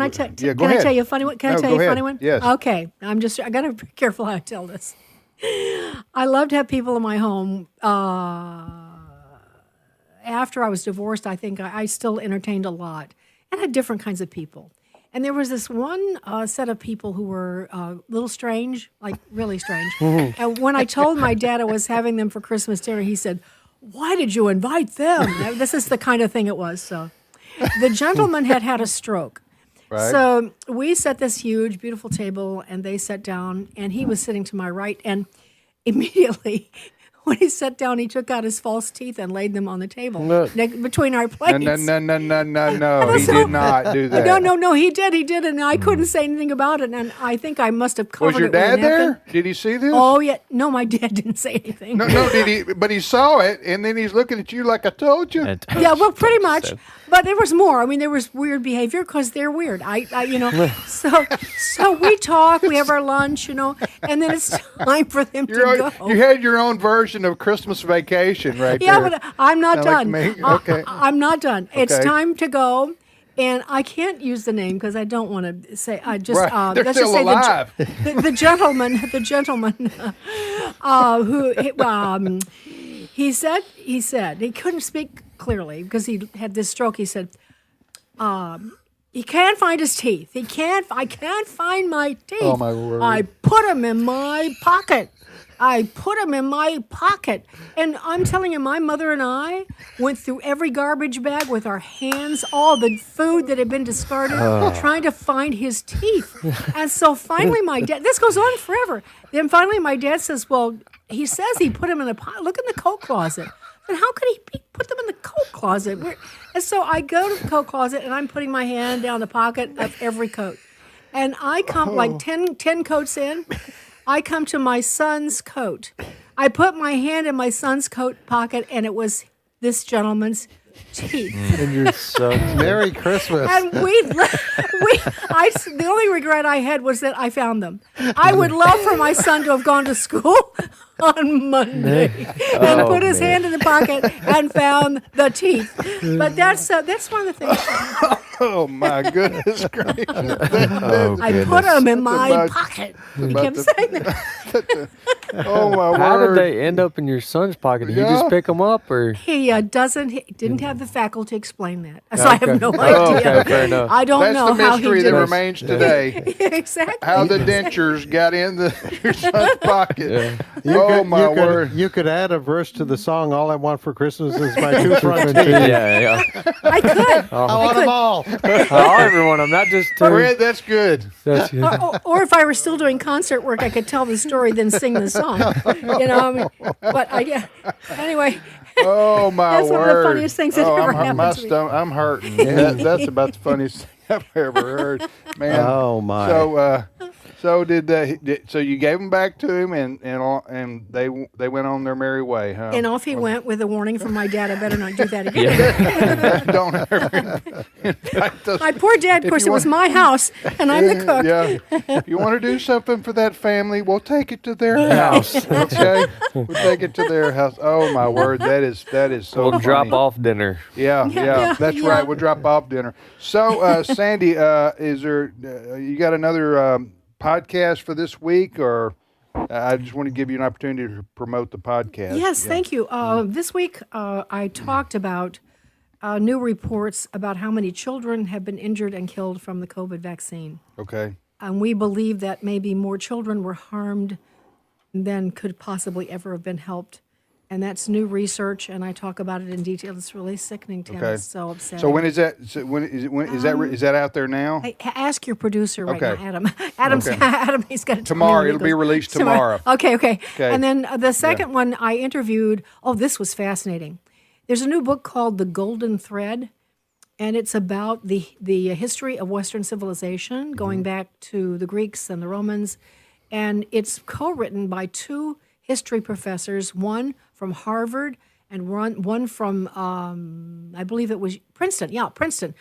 I tell ahead. you a funny one? Can I tell you a funny one? Yes. Okay. I got to be careful how I tell this. I love to have people in my home. After I was divorced, I think I still entertained a lot and had different kinds of people. And there was this one set of people who were a little strange, like really strange. And when I told my dad I was having them for Christmas dinner, he said, "Why did you invite them?" This is the kind of thing it was. So the gentleman had a stroke. Right. So we set this huge, beautiful table, and they sat down, and he was sitting to my right. And immediately, when he sat down, he took out his false teeth and laid them on the table between our plates. No. He did not do that. No, he did, and I couldn't say anything about it, and I think I must have covered Was your it with a dad there? napkin. Did he see this? Oh, yeah. No, my dad didn't say anything. No, did he? But he saw it, and then he's looking at you like I told you. Yeah, well, pretty much. But there was more. I mean, there was weird behavior because they're weird. So we talk, we have our lunch, and then it's time for them to go. You had your own version of Christmas Vacation right Yeah, there. but I'm not done. Like me? Okay. I'm not done. It's Okay. time to go. And I can't use the name because I don't want to say. I just Right. They're let's still just say alive. the gentleman who he said he couldn't speak clearly because he had this stroke. He said he can't find his teeth. I can't find my teeth. Oh, my word. I put them in my pocket. And I'm telling you, my mother and I went through every garbage bag with our hands, all the food that had been discarded, trying to find his teeth. And so finally my dad, this goes on forever. Then finally my dad says, well, he says he put them in a pocket. Look in the coat closet. And how could he put them in the coat closet? And so I go to the coat closet, and I'm putting my hand down the pocket of every coat. And I come like 10 coats in. I come to my son's coat. I put my hand in my son's coat pocket, and it was this gentleman's teeth. And your son's Merry Christmas. And the only regret I had was that I found them. I would love for my son to have gone to school on Monday and put his hand in the pocket and found the teeth. But that's one of the things. Oh my goodness gracious! I put them in my pocket. He kept saying that. Oh my word! How did they end up in your son's pocket? Did you just pick them up, or He didn't have the faculty to explain that, so I have no idea. Okay, fair enough. I don't know That's the how he mystery did that it. remains today. Exactly. How the dentures got in your son's pocket. My word! You could add a verse to the song, "All I Want for Christmas Is My Two Front Teeth." yeah. I could. I want them all. Everyone, I'm not just two. Fred, that's good. That's good. Or if I were still doing concert work, I could tell the story, then sing the song. Anyway. Oh my That's word! one of the funniest things that ever happened to me. I'm hurting. That's about the funniest thing I've ever heard, man. Oh my! So so you gave them back to him, and they went on their merry way, huh? And off he went with a warning from my dad. I better not do that again. Don't ever invite those. My poor dad, of course, it was my house, and I'm the cook. Yeah. If you want to do something for that family, we'll take it to their house. Okay, we'll take it to their house. Oh my word, that is so. We'll funny. drop off dinner. Yeah, that's right. We'll drop off dinner. So, Sandy, is there? You got another podcast for this week, or I just want to give you an opportunity to promote the podcast. Yes, thank you. This week I talked about new reports about how many children have been injured and killed from the COVID vaccine. Okay. And we believe that maybe more children were harmed than could possibly ever have been helped. And that's new research, and I talk about it in detail. It's really sickening, Tim. Okay. It's so upsetting. So when is that? Is that out there now? Ask your producer right Okay. now, Adam. Okay. Adam, he's got to Tomorrow. It'll be released tomorrow. Okay. And then the second one I interviewed, this was fascinating. There's a new book called The Golden Thread, and it's about the history of Western civilization, going back to the Greeks and the Romans. and it's co-written by two history professors, one from Harvard and one from, I believe it was Princeton. Yeah, Princeton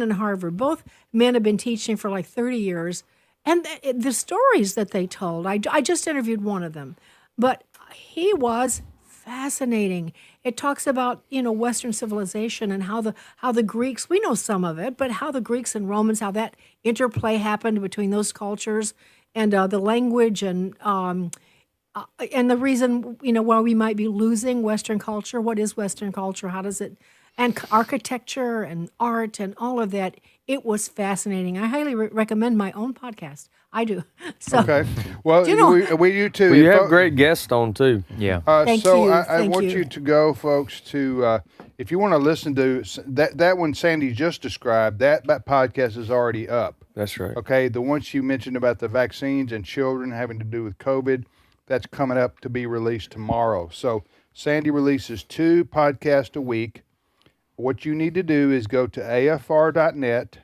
and Harvard. Both men have been teaching for like 30 years. And the stories that they told, I just interviewed one of them, but he was fascinating. It talks about, Western civilization and how the Greeks, we know some of it, but how the Greeks and Romans, how that interplay happened between those cultures and the language and the reason, why we might be losing Western culture. What is Western culture? How does it, and architecture and art and all of that. It was fascinating. I highly recommend my own podcast. I do. So, okay. Well, you too. Well, you have great guests on too. Yeah. Thank you. I want you to go, folks, to if you want to listen to that one Sandy just described, that podcast is already up. That's right. Okay. The ones you mentioned about the vaccines and children having to do with COVID, that's coming up to be released tomorrow. So Sandy releases 2 podcasts a week. What you need to do is go to afr.net,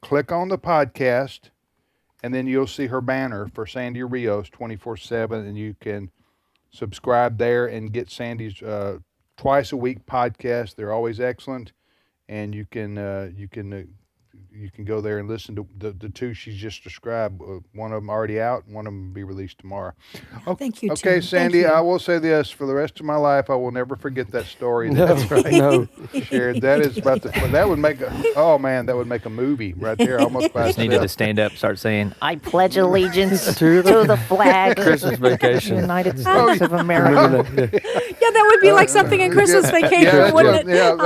click on the podcast, and then you'll see her banner for Sandy Rios 24/7, and you can subscribe there and get Sandy's twice a week podcast. They're always excellent, and you can go there and listen to the 2 she's just described. One of them already out, and one of them will be released tomorrow. Thank you, Okay, Tim. Sandy, I will say this. For the rest of my life, I will never forget that story. That's right. No. Shared. That is about that would make that would make a movie right there. Almost Just needed to stand up, start saying, "I pledge allegiance to the flag Christmas of the vacation. United States of America." yeah, that would be like something in Christmas Vacation, wouldn't it? That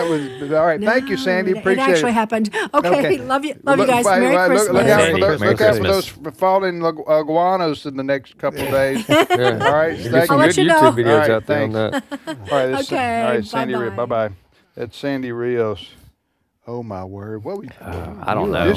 was all right. Thank you, Sandy. Appreciate it. Actually happened. Okay. Love you guys. Merry Christmas. Look out for those Christmas. falling iguanas in the next couple of days. All right. There's some I'll good let you know. YouTube videos All right, out there thanks. on that. All right. Okay, All right, Sandy. bye-bye. Bye. That's Sandy Rios. Oh my word! What would I don't know.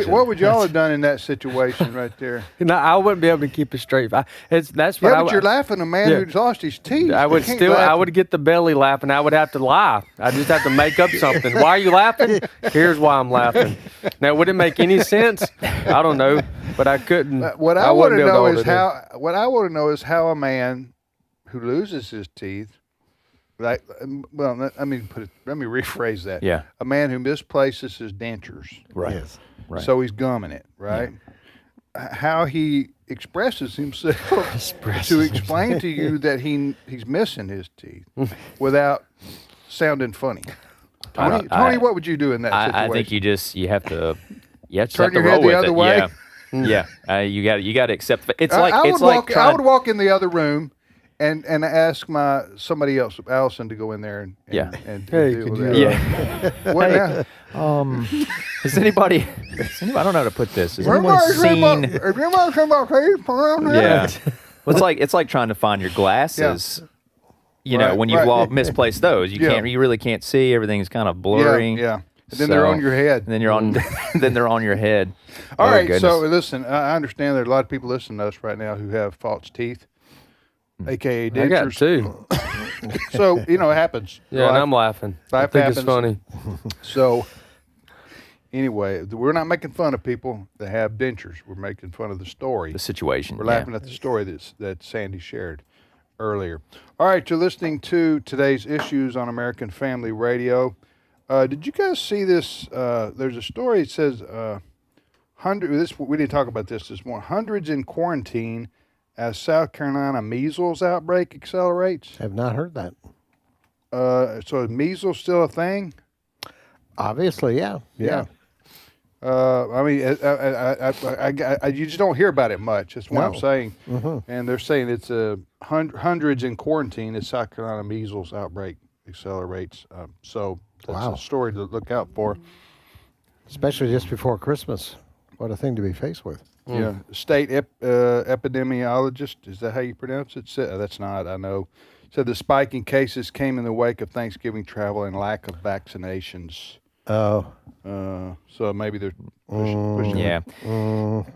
what would y'all have done in that situation right there? No, I wouldn't be able to keep it straight. That's what Yeah, I but you're laughing. A man who's lost his teeth. I would I would get the belly laughing. I would have to lie. I just have to make up something. Why are you laughing? Here's why I'm laughing. Now, would it make any sense? I don't know, but I couldn't. What I want to know is how a man who loses his teeth. Let me rephrase that. Yeah. A man who misplaces his dentures. Right. Yes. Right. So he's gumming it, right? Yeah. How he expresses himself to explain to you that he's missing his teeth without sounding funny. Tony, what would you do in that situation? I think you have to turn your roll head the with other it. way. Yeah. You got to accept. I would walk in the other room. And ask somebody else, Allison, to go in there and deal with that. Yeah. What now? Has anybody? I don't know how to put this. Has anyone seen? Yeah. Well, it's like trying to find your glasses. Yeah. When you've misplaced those, you really can't see. Everything's kind of blurry. Yeah. And then they're on your head. And then then they're on your head. All right. Goodness. So listen, I understand there are a lot of people listening to us right now who have false teeth. AKA dentures. I got 2. So, it happens. Yeah, and I'm laughing. I think it's funny. So, anyway, we're not making fun of people that have dentures. We're making fun of the story. The situation. We're laughing at the story that Sandy shared earlier. All right, you're listening to today's issues on American Family Radio. Did you guys see this? There's a story that says, we didn't talk about this morning, hundreds in quarantine as South Carolina measles outbreak accelerates. Have not heard that. So is measles still a thing? Obviously, yeah. I mean, you just don't hear about it much. That's what I'm saying. Mm-hmm. And they're saying it's hundreds in quarantine as South Carolina measles outbreak accelerates. So that's a story to look out for. Especially just before Christmas. What a thing to be faced with. Yeah, state epidemiologist, is that how you pronounce it? That's not, I know. Said the spike in cases came in the wake of Thanksgiving travel and lack of vaccinations. Oh. So maybe they're pushing. Yeah.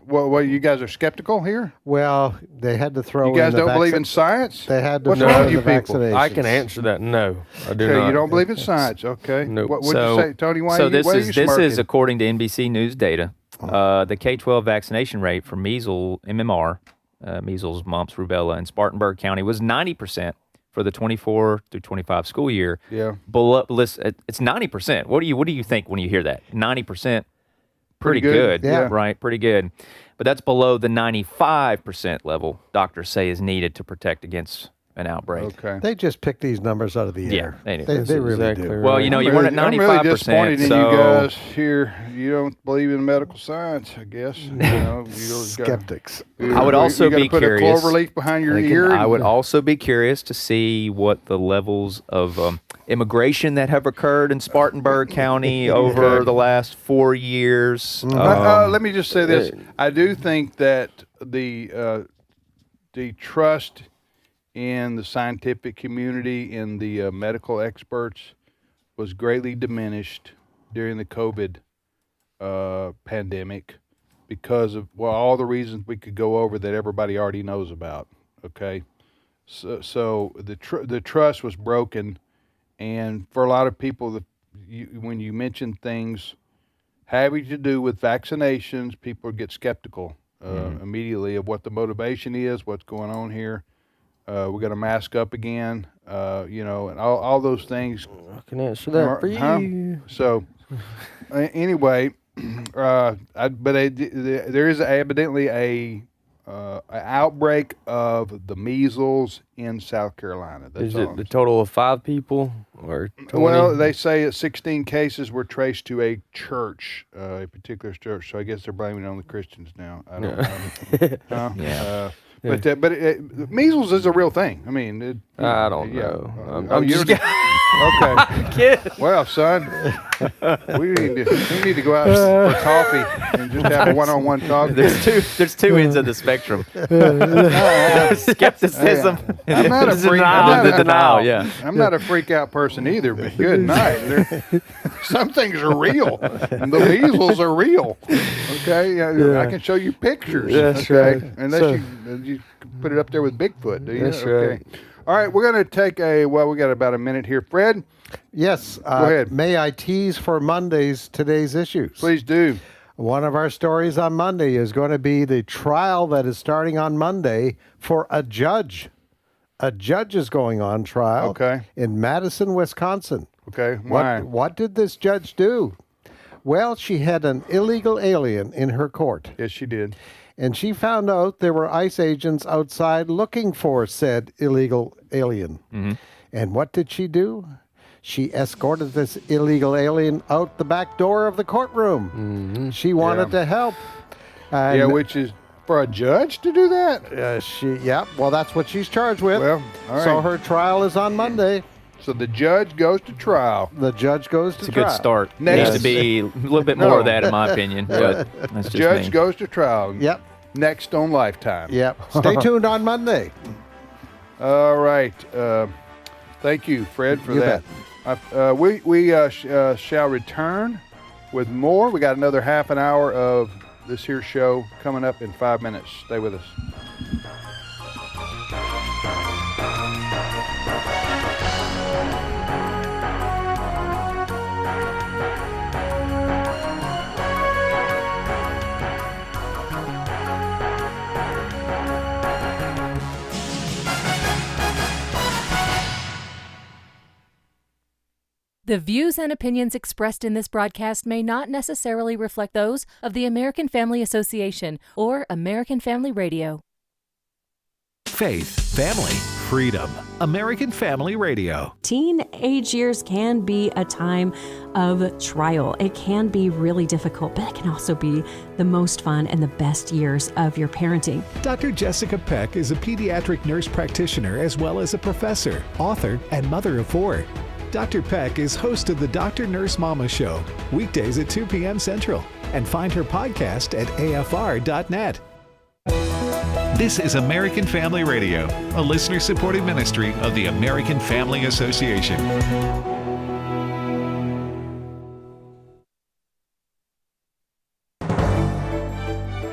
Well, you guys are skeptical here? Well, they had to throw in You guys don't believe in science? They had to What's throw wrong in with you the people? vaccinations. I can answer that. No, I do not. You don't believe in science. Okay. Nope. What would you say, Tony? This is according to NBC News data. The K-12 vaccination rate for measles, MMR, measles, mumps, rubella in Spartanburg County was 90% for the 24 through 25 school year. Yeah. It's 90%. What do you think when you hear that? 90%. Pretty good. Yeah. Right. Pretty good. But that's below the 95% level doctors say is needed to protect against an outbreak. Okay. They just pick these numbers out of the air. They do. They really exactly do. right. Well, you weren't at 95%. I'm really disappointed in so you guys here. You don't believe in medical science, I guess. Skeptics. I would also be put curious. a clover leaf behind your ear. I would also be curious to see what the levels of immigration that have occurred in Spartanburg County over the last 4 years. Let me just say this: I do think that the trust in the scientific community, in the medical experts, was greatly diminished during the COVID pandemic because of all the reasons we could go over that everybody already knows about. Okay, so the trust was broken, and for a lot of people, when you mention things having to do with vaccinations, people get skeptical immediately of what the motivation is, what's going on here. We're going to mask up again, and all those things. I can answer that for you. So, anyway, there is evidently an outbreak of the measles in South Carolina. That's Is it the total of 5 people or 20? Well, they say 16 cases were traced to a church, a particular church. So I guess they're blaming it on the Christians now. I don't know. But measles is a real thing. I mean, I don't know. I'm just okay. Well, son, we need to go out for coffee and just have a one-on-one talk. There's two ends of the spectrum. Skepticism. I'm not a freak. Denial. Yeah. I'm not a freak out person either. But good night. Some things are real. And the measles are real. Okay, I can show you pictures. That's okay? right. Unless you put it up there with Bigfoot, do you? That's okay. right. All right, we're going to take we got about a minute here. Fred? Yes. Go ahead. May I tease for Monday's today's issues? Please do. One of our stories on Monday is going to be the trial that is starting on Monday for a judge. A judge is going on trial in Madison, Wisconsin. Okay, why? What did this judge do? Well, she had an illegal alien in her court. Yes, she did. And she found out there were ICE agents outside looking for said illegal alien. Mm-hmm. And what did she do? She escorted this illegal alien out the back door of the courtroom. Mm-hmm. She wanted to help. And which is for a judge to do that? Well, that's what she's charged with. Well, all right. So her trial is on Monday. So the judge goes to trial. The judge goes to trial. It's a good start. Next. Needs to be a little bit more of that, in my opinion. But that's just Judge me. goes to trial. Yep. Next on Lifetime. Yep. Stay tuned on Monday. All right. Thank you, Fred, for that. We shall return with more. We got another half an hour of this here show coming up in 5 minutes. Stay with us. The views and opinions expressed in this broadcast may not necessarily reflect those of the American Family Association or American Family Radio. Faith, family, freedom. American Family Radio. Teenage years can be a time of trial. It can be really difficult, but it can also be the most fun and the best years of your parenting. Dr. Jessica Peck is a pediatric nurse practitioner as well as a professor, author, and mother of 4. Dr. Peck is host of the Dr. Nurse Mama Show, weekdays at 2 p.m. Central, and find her podcast at afr.net. This is American Family Radio, a listener-supported ministry of the American Family Association.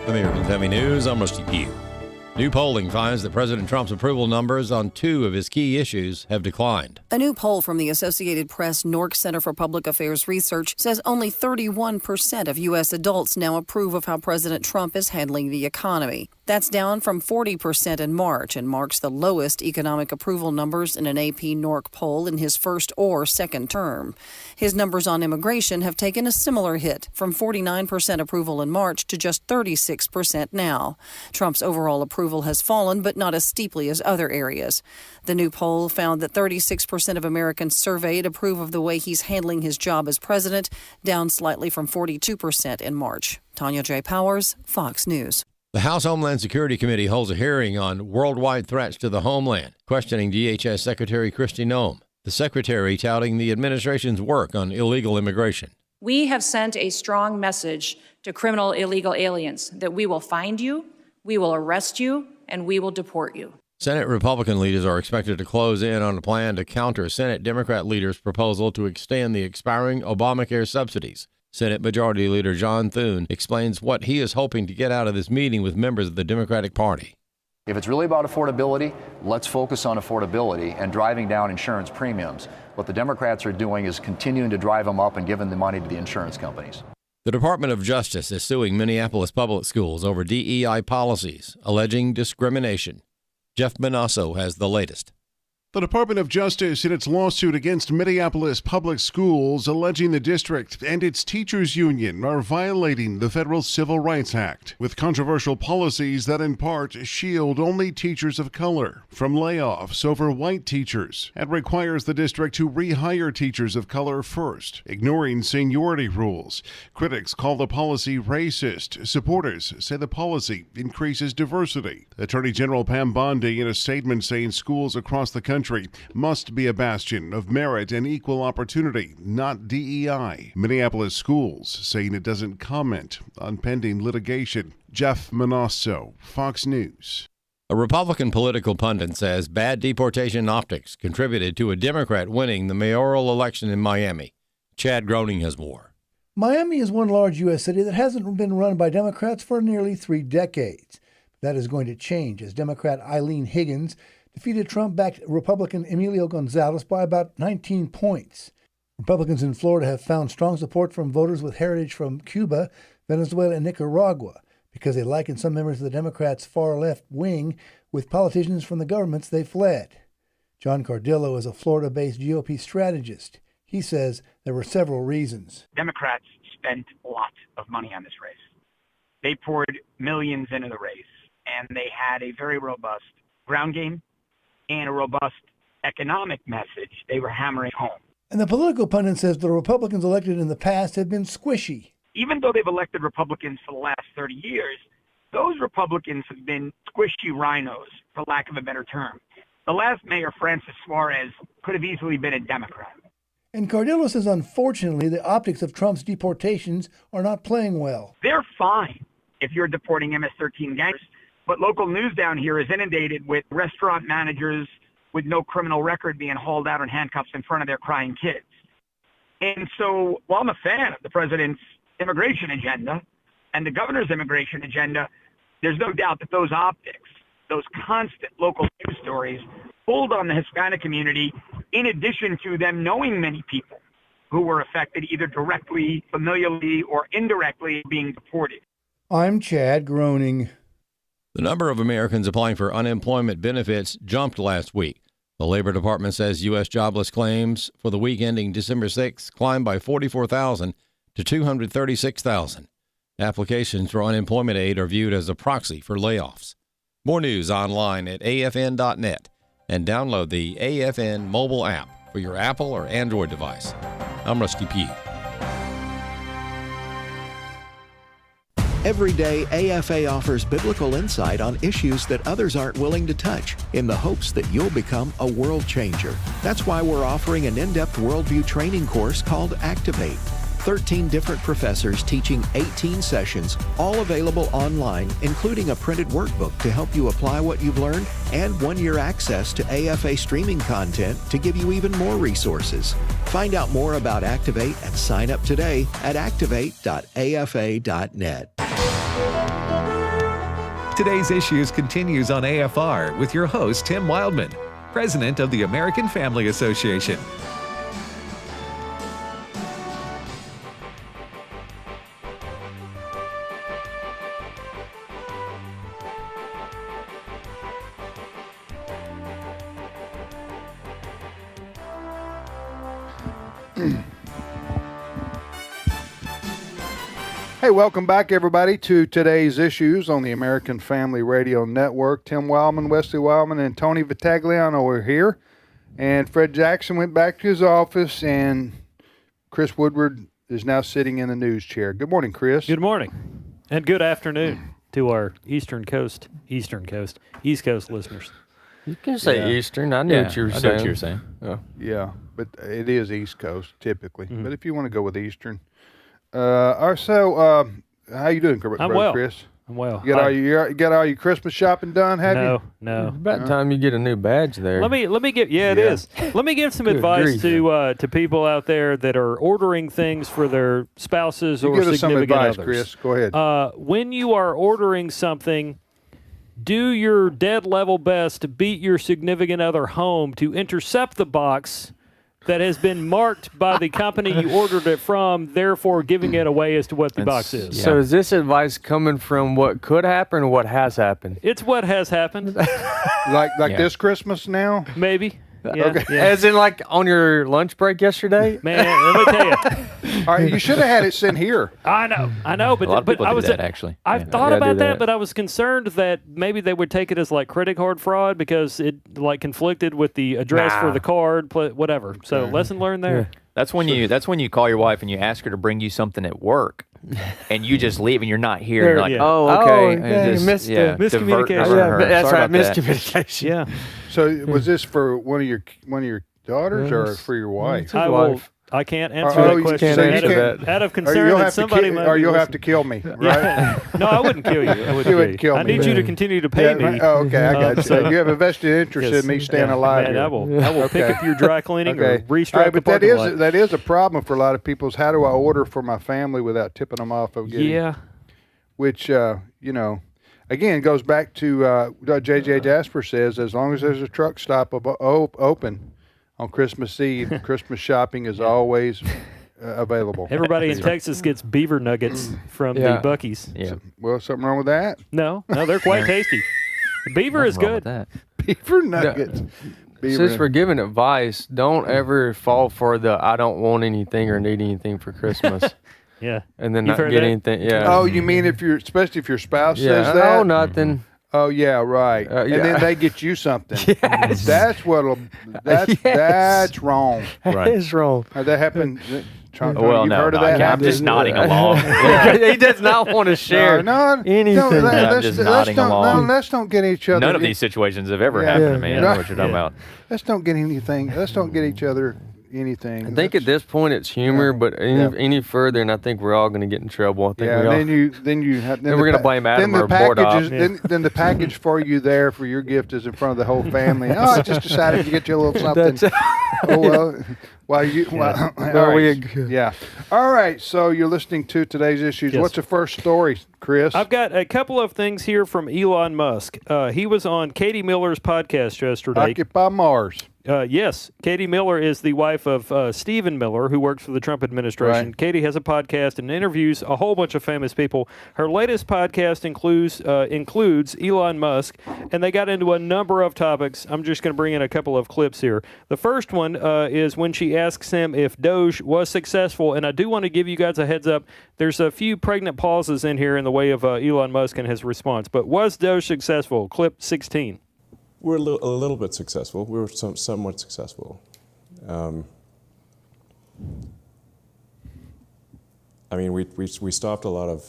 American Family News, I'm Rusty Pugh. New polling finds that President Trump's approval numbers on 2 of his key issues have declined. A new poll from the Associated Press Nork Center for Public Affairs Research says only 31% of U.S. adults now approve of how President Trump is handling the economy. That's down from 40% in March and marks the lowest economic approval numbers in an AP Nork poll in his first or second term. His numbers on immigration have taken a similar hit, from 49% approval in March to just 36% now. Trump's overall approval has fallen, but not as steeply as other areas. The new poll found that 36% of Americans surveyed approve of the way he's handling his job as president, down slightly from 42% in March. Tanya J. Powers, Fox News. The House Homeland Security Committee holds a hearing on worldwide threats to the homeland, questioning DHS Secretary Kristi Noem, the secretary touting the administration's work on illegal immigration. We have sent a strong message to criminal illegal aliens that we will find you, we will arrest you, and we will deport you. Senate Republican leaders are expected to close in on a plan to counter Senate Democrat leaders' proposal to extend the expiring Obamacare subsidies. Senate Majority Leader John Thune explains what he is hoping to get out of this meeting with members of the Democratic Party. If it's really about affordability, let's focus on affordability and driving down insurance premiums. What the Democrats are doing is continuing to drive them up and giving the money to the insurance companies. The Department of Justice is suing Minneapolis public schools over DEI policies, alleging discrimination. Jeff Manasso has the latest. The Department of Justice in its lawsuit against Minneapolis public schools, alleging the district and its teachers union are violating the Federal Civil Rights Act with controversial policies that in part shield only teachers of color from layoffs over white teachers and requires the district to rehire teachers of color first, ignoring seniority rules. Critics call the policy racist. Supporters say the policy increases diversity. Attorney General Pam Bondi in a statement saying schools across the country must be a bastion of merit and equal opportunity, not DEI. Minneapolis schools saying it doesn't comment on pending litigation. Jeff Manasso, Fox News. A Republican political pundit says bad deportation optics contributed to a Democrat winning the mayoral election in Miami. Chad Groening has more. Miami is one large U.S. city that hasn't been run by Democrats for nearly 3 decades. That is going to change as Democrat Eileen Higgins defeated Trump-backed Republican Emilio Gonzalez by about 19 points. Republicans in Florida have found strong support from voters with heritage from Cuba, Venezuela, and Nicaragua because they liken some members of the Democrats' far-left wing with politicians from the governments they fled. John Cardillo is a Florida-based GOP strategist. He says there were several reasons. Democrats spent a lot of money on this race. They poured millions into the race, and they had a very robust ground game and a robust economic message they were hammering home. And the political pundit says the Republicans elected in the past have been squishy. Even though they've elected Republicans for the last 30 years, those Republicans have been squishy rhinos, for lack of a better term. The last mayor, Francis Suarez, could have easily been a Democrat. And Cardillo says, unfortunately, the optics of Trump's deportations are not playing well. They're fine if you're deporting MS-13 gangsters. But local news down here is inundated with restaurant managers with no criminal record being hauled out in handcuffs in front of their crying kids. And so while I'm a fan of the president's immigration agenda and the governor's immigration agenda, there's no doubt that those optics, those constant local news stories, pulled on the Hispanic community, in addition to them knowing many people who were affected either directly, familially, or indirectly being deported. I'm Chad Groening. The number of Americans applying for unemployment benefits jumped last week. The Labor Department says U.S. jobless claims for the week ending December 6 climbed by 44,000 to 236,000. Applications for unemployment aid are viewed as a proxy for layoffs. More news online at afn.net and download the AFN mobile app for your Apple or Android device. I'm Rusty Pugh. Every day, AFA offers biblical insight on issues that others aren't willing to touch in the hopes that you'll become a world changer. That's why we're offering an in-depth worldview training course called Activate. 13 different professors teaching 18 sessions, all available online, including a printed workbook to help you apply what you've learned and 1-year access to AFA streaming content to give you even more resources. Find out more about Activate and sign up today at activate.afa.net. Today's Issues continues on AFR with your host, Tim Wildmon, President of the American Family Association. Hey, welcome back, everybody, to Today's Issues on the American Family Radio Network. Tim Wildmon, Wesley Wildmon, and Tony Vitagliano are here. And Fred Jackson went back to his office, and Chris Woodward is now sitting in the news chair. Good morning, Chris. Good morning, and good afternoon to our East Coast listeners. You can say Eastern. I knew what you were saying. I know what you were saying. Yeah, but it is East Coast, typically. But if you want to go with Eastern. How you doing, I'm well. Chris? I'm well. You got all your Christmas shopping done, have you? No. It's about time you get a new badge there. Let me give it is. Let me give some advice to people out there that are ordering things for their spouses or give us some significant advice, others. Chris. Go ahead. When you are ordering something, do your dead level best to beat your significant other home to intercept the box that has been marked by the company you ordered it from, therefore giving it away as to what the box is. Yeah. So is this advice coming from what could happen or what has happened? It's what has happened. like this Christmas now? Maybe. Yeah, Okay. yeah. As in like on your lunch break yesterday? Man, let me tell you. All right, you should have had it sent here. I know, but A lot of people I do was that, actually. I Yeah. thought Yeah, I about do that, that. but I was concerned that maybe they would take it as like credit card fraud because it like conflicted with the address for the card, whatever. So lesson learned there. That's when you call your wife and you ask her to bring you something at work, and you just leave and you're not here. And you're like, Yeah. oh, okay. Oh, And yeah, you missed the divert miscommunication. her. That's Sorry right, about that. miscommunication. Yeah. So was this for one of your daughters or for your wife? I can't answer Oh, that you question. can't out, answer of, out of Or concern you'll that have to somebody might be you'll have listening. to kill me, right? Yeah. No, I wouldn't kill you. I You would kill I me. need you to continue to pay me. Oh, okay, I got you. so- You have a vested interest Yes. in me staying Yeah, alive man, here. I will pick Okay. up your dry cleaning or Okay. restrap All right, the but that parking is lot. that is a problem for a lot of people. Is how do I order for my family without tipping them off of getting? Yeah. Which again goes back to what J.J. Jasper says. As long as there's a truck stop open on Christmas Eve, Christmas shopping is always available. Everybody in Texas gets beaver nuggets from the Buc-ee's. Yeah. Well, something wrong with that? No, they're quite tasty. The beaver is Nothing wrong good. with that. Beaver nuggets. Since we're giving advice, don't ever fall for the I don't want anything or need anything for Christmas. Yeah. And then You've not heard get that? anything. Yeah. Oh, you mean especially if your spouse yeah. says that? Oh, nothing. Oh yeah, right. And yeah. then they get you something. Yes. That's that's wrong. That is wrong. That happened. Well, you've no, heard of no, that? I'm just nodding along. He does not want to share anything. I'm just nodding along. Let's don't get each other. None of these situations have ever happened to me. I know what you're talking about. Let's don't get anything. Let's don't get each other anything. I think at this point it's humor, but any further, and I think we're all going to get in trouble. I think we all, then you have. Then we're going to blame Adam then or the board package op. is, then the package for you there for your gift is in front of the whole family. Oh, I just decided to get you a little something. Oh well. All right. Yeah. All right. So you're listening to Today's Issues. Yes. What's the first story, Chris? I've got a couple of things here from Elon Musk. He was on Katie Miller's podcast yesterday. Occupy Mars. Yes. Katie Miller is the wife of Stephen Miller, who works for the Trump administration. Right. Katie has a podcast and interviews a whole bunch of famous people. Her latest podcast includes Elon Musk, and they got into a number of topics. I'm just going to bring in a couple of clips here. The first one is when she asks him if Doge was successful, and I do want to give you guys a heads up. There's a few pregnant pauses in here in the way of Elon Musk and his response. But was Doge successful? Clip 16. We're a little bit successful. We were somewhat successful. I mean, we stopped a lot of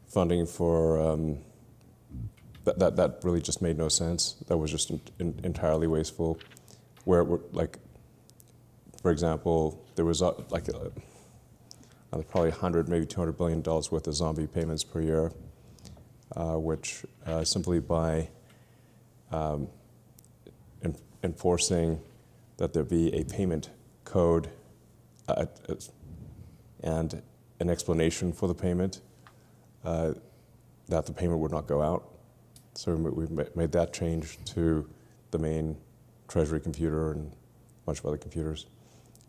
funding for that really just made no sense. That was just entirely wasteful. Where like, for example, there was probably 100, maybe $200 billion worth of zombie payments per year, which simply by enforcing that there be a payment code and an explanation for the payment, that the payment would not go out. So we made that change to the main Treasury computer and a bunch of other computers.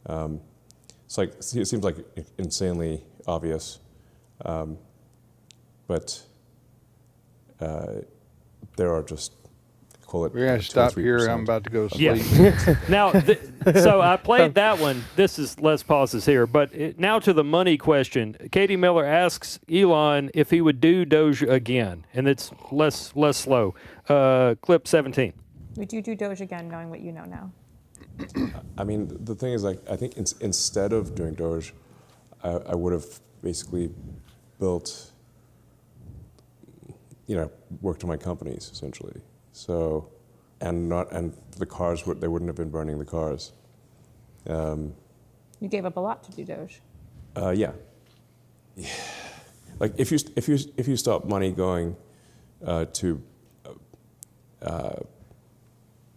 It seems like insanely obvious, but there are just, call it. We're going to stop here. I'm about to go to sleep. Yeah. Now, so I played that one. This is less pauses here, but now to the money question. Katie Miller asks Elon if he would do Doge again, and it's less slow. Clip 17. Would you do Doge again, knowing what you know now? I mean, the thing is, I think instead of doing Doge, I would have basically built, worked on my companies essentially. So, and the cars they wouldn't have been burning the cars. You gave up a lot to do Doge. Yeah. Like if you stop money going to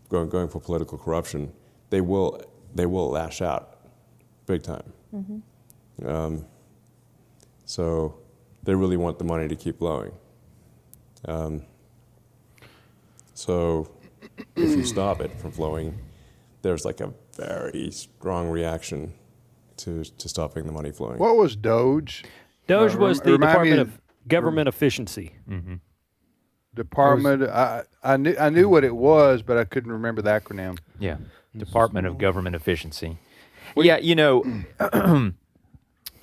going for political corruption, they will lash out big time. Mm-hmm. So they really want the money to keep flowing. So if you stop it from flowing, there's like a very strong reaction to stopping the money flowing. What was Doge? Doge was the Department of Government Efficiency. Mm-hmm. Department. I knew what it was, but I couldn't remember the acronym. Yeah, Department of Government Efficiency. Yeah,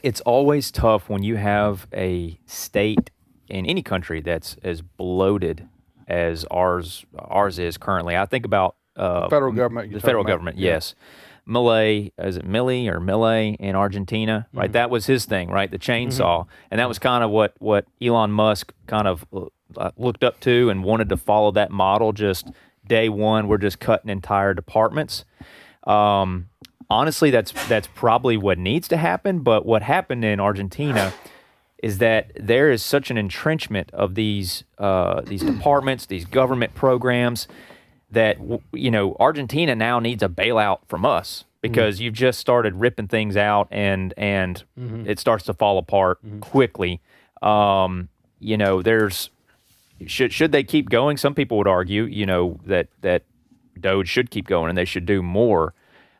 it's always tough when you have a state in any country that's as bloated as ours is currently. I think about federal government. The federal government, yes. Milei, is it Milei or Milei in Argentina, right? Mm-hmm. That was his thing, right? The chainsaw. And that was kind of what Elon Musk kind of looked up to and wanted to follow that model. Just day one, we're just cutting entire departments. Honestly, that's probably what needs to happen. But what happened in Argentina is that there is such an entrenchment of these departments, these government programs, that Argentina now needs a bailout from us because you've just started ripping things out and it starts to fall apart quickly. There's should they keep going? Some people would argue, that Doge should keep going and they should do more.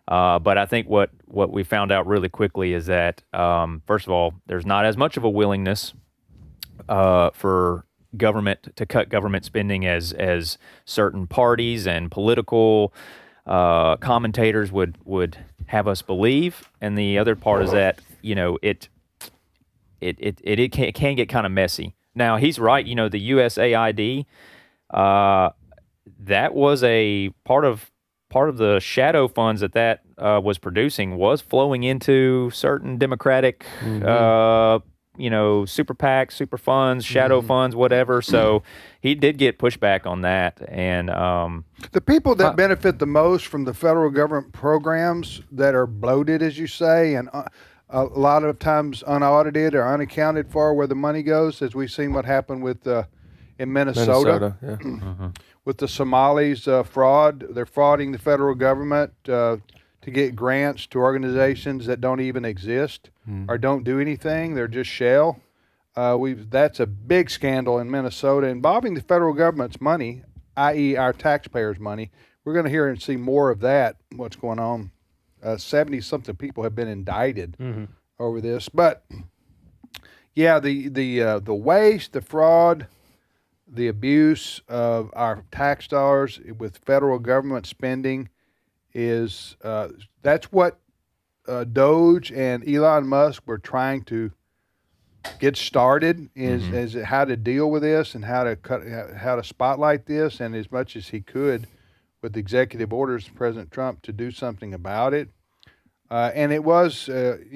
But I think what we found out really quickly is that, first of all, there's not as much of a willingness for government to cut government spending as certain parties and political commentators would have us believe. And the other part is that it can get kind of messy. Now he's right. The USAID that was a part of the shadow funds that was producing was flowing into certain Democratic, super PACs, super funds, shadow funds, whatever. So he did get pushback on that. And the people that benefit the most from the federal government programs that are bloated, as you say, and a lot of times unaudited or unaccounted for where the money goes, as we've seen what happened with in Minnesota. Yeah. With the Somalis fraud. They're frauding the federal government to get grants to organizations that don't even exist or don't do anything. They're just shell. That's a big scandal in Minnesota involving the federal government's money, i.e. our taxpayers' money. We're going to hear and see more of that, what's going on. 70-something people have been indicted over this. But, yeah, the waste, the fraud, the abuse of our tax dollars with federal government spending is that's what Doge and Elon Musk were trying to get started is how to deal with this and how to spotlight this, and as much as he could with executive orders from President Trump to do something about it. And it was it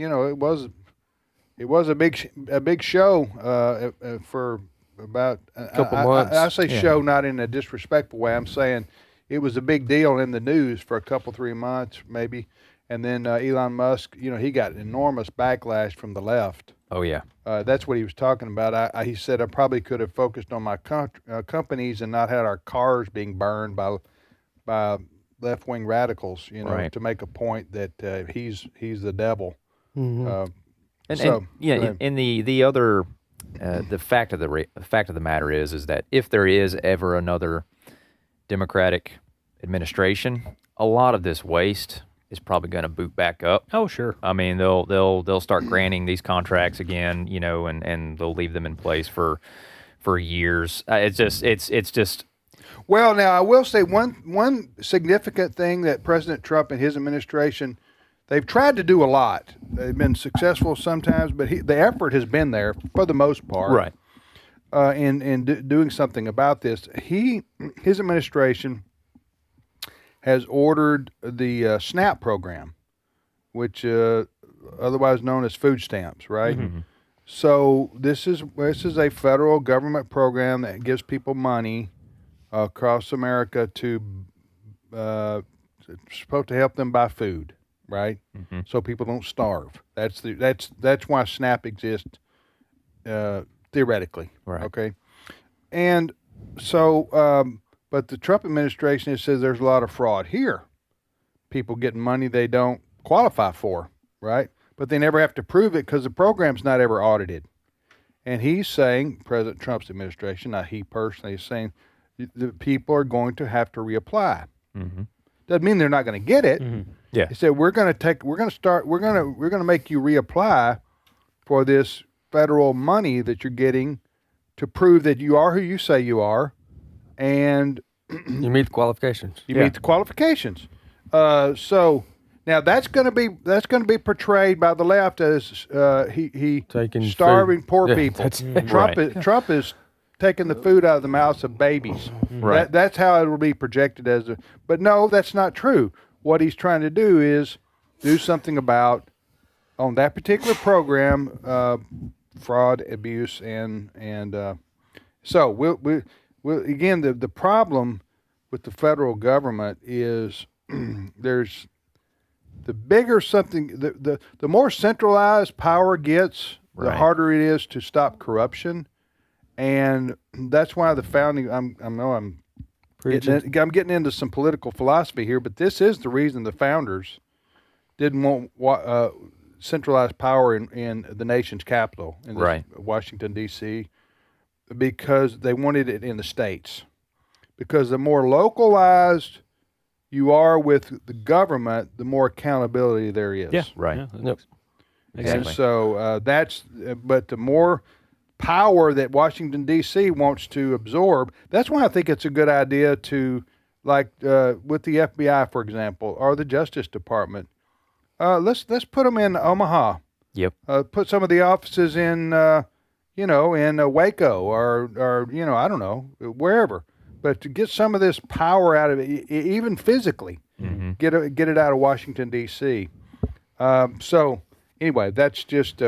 was a big show for about a couple months. I say show not in a disrespectful way. I'm saying it was a big deal in the news for a couple, 3 months maybe. And then Elon Musk, he got enormous backlash from the left. Oh, yeah. That's what he was talking about. He said, I probably could have focused on my companies and not had our cars being burned by left-wing radicals, right. to make a point that he's the devil. And the other the fact of the matter is that if there is ever another Democratic administration, a lot of this waste is probably going to boot back up. Oh, sure. I mean, they'll start granting these contracts again, and they'll leave them in place for years. It's just. Well, now I will say one significant thing that President Trump and his administration, they've tried to do a lot. They've been successful sometimes, but the effort has been there for the most part. Right. In doing something about this, his administration has ordered the SNAP program, which otherwise known as food stamps, right? Mm-hmm. So this is a federal government program that gives people money across America to it's supposed to help them buy food, right? Mm-hmm. So people don't starve. That's why SNAP exists theoretically. Right. Okay, and so. But the Trump administration says there's a lot of fraud here. People getting money they don't qualify for, right? But they never have to prove it because the program's not ever audited. And he's saying, President Trump's administration, not he personally, is saying the people are going to have to reapply. Mm-hmm. Doesn't mean they're not going to get it. Mm-hmm. Yeah. He said we're going to make you reapply for this federal money that you're getting to prove that you are who you say you are. And you meet the qualifications. Meet the qualifications. So now that's going to be portrayed by the left as he taking starving food. poor Yeah, people. right. Trump is taking the food out of the mouths of babies. Right. That's how it will be projected as a. But no, that's not true. What he's trying to do is do something about on that particular program fraud, abuse, and so Well, again, the problem with the federal government is there's the bigger something, the more centralized power gets, the harder it is to stop corruption, and that's why the founding. I'm getting into some political philosophy here, but this is the reason the founders didn't want centralized power in the nation's capital, in Washington D.C. Because they wanted it in the states. Because the more localized you are with the government, the more accountability there is. Yeah, right. Yeah, Yep. And so but the more power that Washington, D.C. wants to absorb, that's why I think it's a good idea to, like with the FBI, for example, or the Justice Department, let's put them in Omaha. Yep. Put some of the offices in in Waco or I don't know, wherever. But to get some of this power out of it, even physically, get it out of Washington, D.C. So anyway, that's just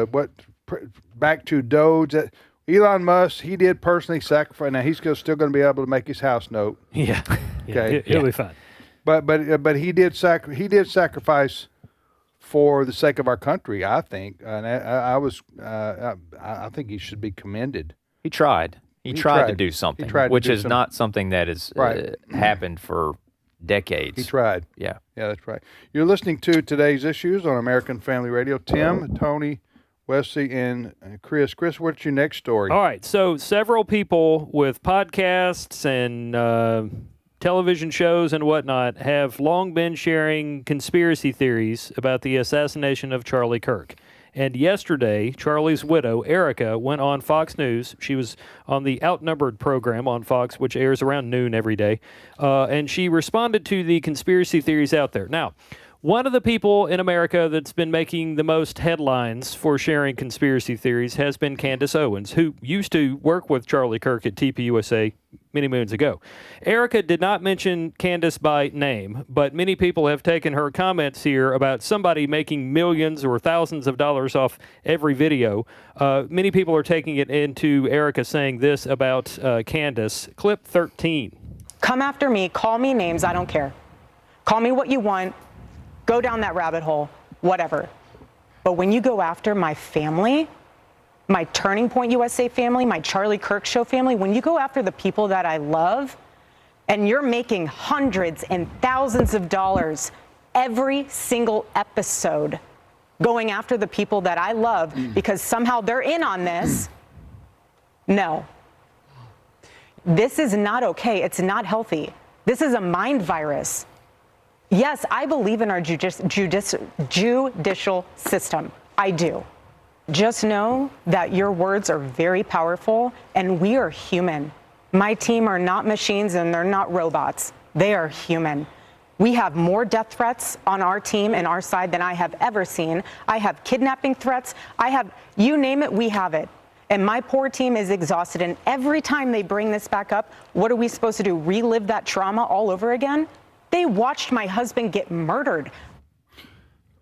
back to Doge. Elon Musk, he did personally sacrifice. Now he's still going to be able to make his house note. Yeah. Okay. He'll be fine. But he did sacrifice for the sake of our country, I think, and I think he should be commended. He tried. He tried to do something, which is not something that has happened for decades. He tried. Yeah. Yeah, that's right. You're listening to Today's Issues on American Family Radio. Tim, Tony, Wesley, and Chris. Chris, what's your next story? All right. So several people with podcasts and television shows and whatnot have long been sharing conspiracy theories about the assassination of Charlie Kirk. And yesterday, Charlie's widow, Erica, went on Fox News. She was on the Outnumbered program on Fox, which airs around noon every day. And she responded to the conspiracy theories out there. Now, one of the people in America that's been making the most headlines for sharing conspiracy theories has been Candace Owens, who used to work with Charlie Kirk at TPUSA many moons ago. Erica did not mention Candace by name, but many people have taken her comments here about somebody making millions or thousands of dollars off every video. Many people are taking it into Erica saying this about Candace. Clip 13. Come after me, call me names, I don't care. Call me what you want. Go down that rabbit hole, whatever. But when you go after my family, my Turning Point USA family, my Charlie Kirk Show family, when you go after the people that I love, and you're making hundreds and thousands of dollars every single episode going after the people that I love because somehow they're in on this, No. This is not okay. It's not healthy. This is a mind virus. Yes, I believe in our judicial system. I do. Just know that your words are very powerful, and we are human. My team are not machines, and they're not robots. They are human. We have more death threats on our team and our side than I have ever seen. I have kidnapping threats. I have, you name it, we have it. And my poor team is exhausted. And every time they bring this back up, what are we supposed to do? Relive that trauma all over again? They watched my husband get murdered.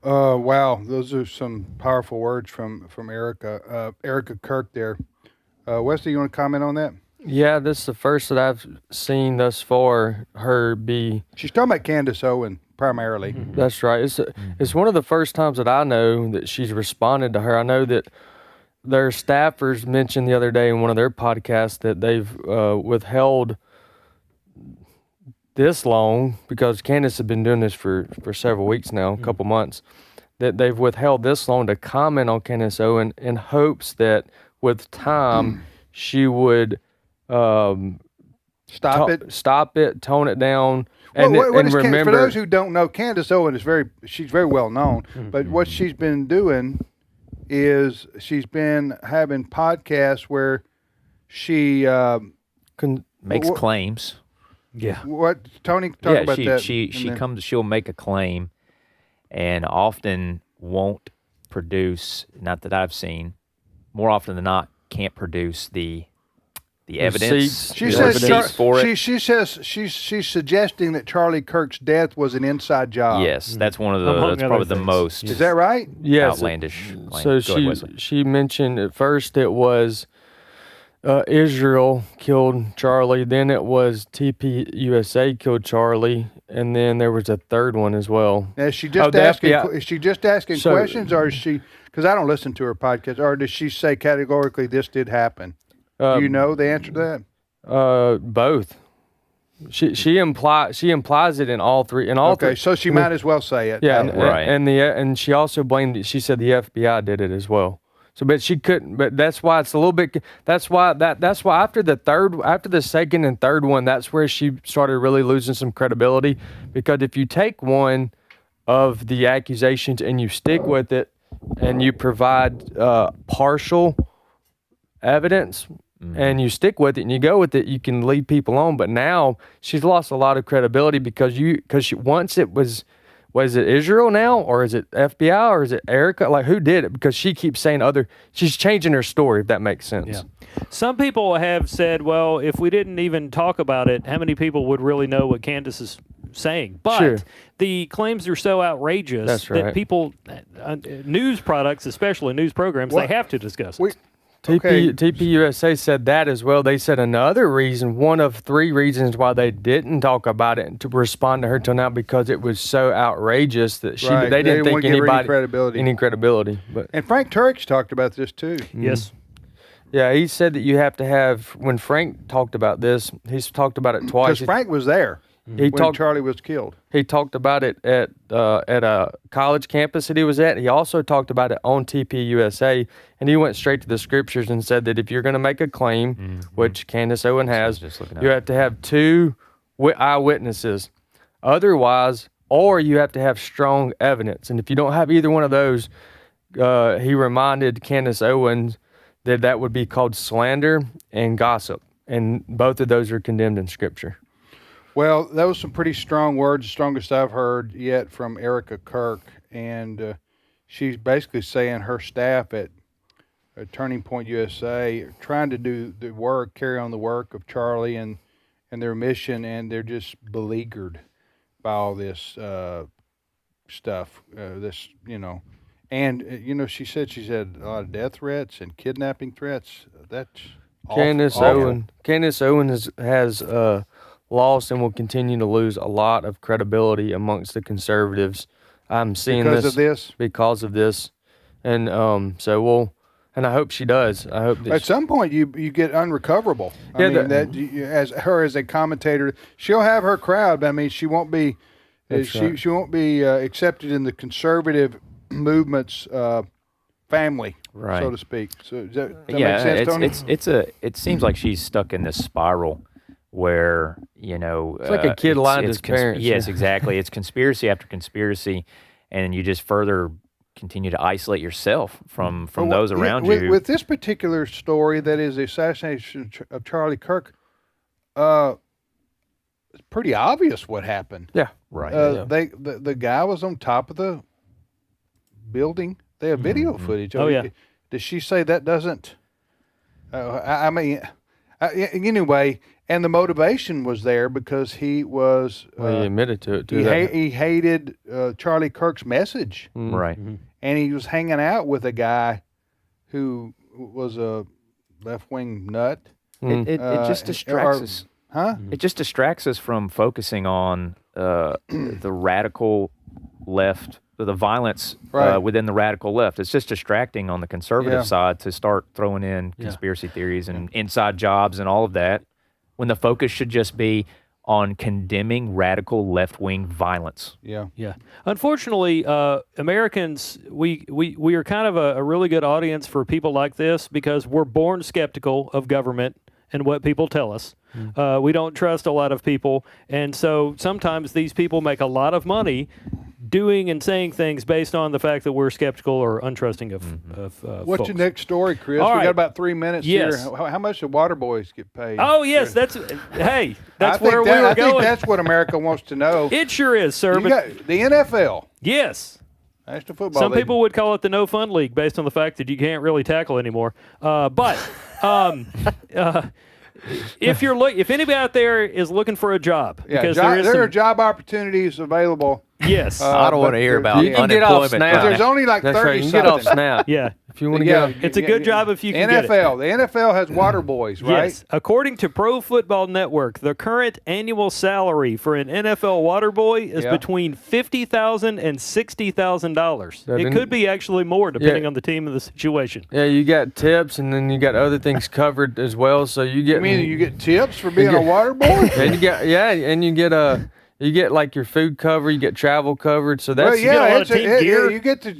Wow, those are some powerful words from Erica. Erica Kirk there. Wesley, you want to comment on that? Yeah, this is the first that I've seen thus far her be. She's talking about Candace Owen primarily. That's right. It's one of the first times that I know that she's responded to her. I know that their staffers mentioned the other day in one of their podcasts that they've withheld this long, because Candace had been doing this for several weeks now, a couple months, that they've withheld this long to comment on Candace Owen in hopes that with time she would stop it, tone it down, and remember. For those who don't know, Candace Owen she's very well known, but what she's been doing is she's been having podcasts where she makes claims. Yeah. What, Tony, talk about that. She'll make a claim and often won't produce, not that I've seen, more often than not, can't produce the evidence. She says she's suggesting that Charlie Kirk's death was an inside job. Yes, that's one of that's probably the most. Is that right? Yes. Outlandish. So she mentioned at first it was Israel killed Charlie, then it was TPUSA killed Charlie, and then there was a third one as well. Now, is she just asking questions, or is she? Because I don't listen to her podcast. Or does she say categorically this did happen? Do you know the answer to that? Both. She implies it in all three. Okay, so she might as well say it. Yeah, and she also blamed. She said the FBI did it as well. So, but she couldn't. But that's why it's a little bit. That's why after the second and third one, that's where she started really losing some credibility. Because if you take one of the accusations and you stick with it, and you provide partial evidence, and you stick with it and you go with it, you can lead people on. But now she's lost a lot of credibility because once it was it Israel now, or is it FBI, or is it Erica? Like, who did it? Because she keeps saying she's changing her story, if that makes sense. Yeah. Some people have said, well, if we didn't even talk about it, how many people would really know what Candace is saying? But the claims are so outrageous that people, news products, especially news programs, they have to discuss it. TPUSA said that as well. They said another reason, one of three reasons why they didn't talk about it and to respond to her till now, because it was so outrageous that they didn't think anybody any credibility. But and Frank Turk's talked about this too. Yes. Yeah, he said that you have to have. When Frank talked about this, he's talked about it twice. Because Frank was there when Charlie was killed. He talked about it at a college campus that he was at. He also talked about it on TPUSA, and he went straight to the scriptures and said that if you're going to make a claim, which Candace Owen has, you have to have two eyewitnesses. Otherwise, or you have to have strong evidence. And if you don't have either one of those, he reminded Candace Owen that would be called slander and gossip. And both of those are condemned in Scripture. Well, that was some pretty strong words, the strongest I've heard yet from Erica Kirk. And she's basically saying her staff at Turning Point USA are trying to do the work, carry on the work of Charlie and their mission, and they're just beleaguered by all this stuff, And, she said she's had a lot of death threats and kidnapping threats. That's Candace Owen has lost and will continue to lose a lot of credibility amongst the conservatives. I'm seeing because of this, and and I hope she does. I hope that at some point you get unrecoverable. As a commentator, she'll have her crowd, but I mean she won't be she won't be accepted in the conservative movement's family, Right. so to speak. So does that make sense, Tony? It seems like she's stuck in this spiral where, you know, it's like a kid lying to his parents. Yes, exactly. It's conspiracy after conspiracy, and you just further continue to isolate yourself from those around you. With this particular story, that is the assassination of Charlie Kirk, it's pretty obvious what happened. Yeah, right. The guy was on top of the building. They have video footage. Oh, yeah. Does she say that doesn't? I mean, anyway, and the motivation was there because he was. Well, he admitted to it too. He hated Charlie Kirk's message. Right. And he was hanging out with a guy who was a left-wing nut. It just distracts us. Huh? It just distracts us from focusing on the radical left, the violence within the radical left. It's just distracting on the conservative side to start throwing in conspiracy theories and inside jobs and all of that, when the focus should just be on condemning radical left-wing violence. Yeah. Unfortunately, Americans, we are kind of a really good audience for people like this because we're born skeptical of government and what people tell us. We don't trust a lot of people, and so sometimes these people make a lot of money doing and saying things based on the fact that we're skeptical or untrusting of What's folks. your next story, Chris? All We right. got about 3 minutes Yes. here. How much do water boys get paid? Oh, yes, that's where we were I think going. that's what America wants to know. It sure is, sir. You got the NFL. Yes. National Football Some League. people would call it the no fun league based on the fact that you can't really tackle anymore. If anybody out there is looking for a job, because there are job opportunities available. Yes. I don't want to hear about you can get off unemployment. Snap. There's only like That's 30 right. You can get off something. Snap. Yeah. If you want to get, It's a good job if you can get it. NFL. The NFL has water boys, right? Yes. According to Pro Football Network, the current annual salary for an NFL water boy is between $50,000 and $60,000. It could be actually more depending on the team and the situation. Yeah, you got tips, and then you got other things covered as well. So you get. I mean, you get tips for being a water boy? And you get like your food covered, you get travel covered. So that's you get a lot of team gear. You get to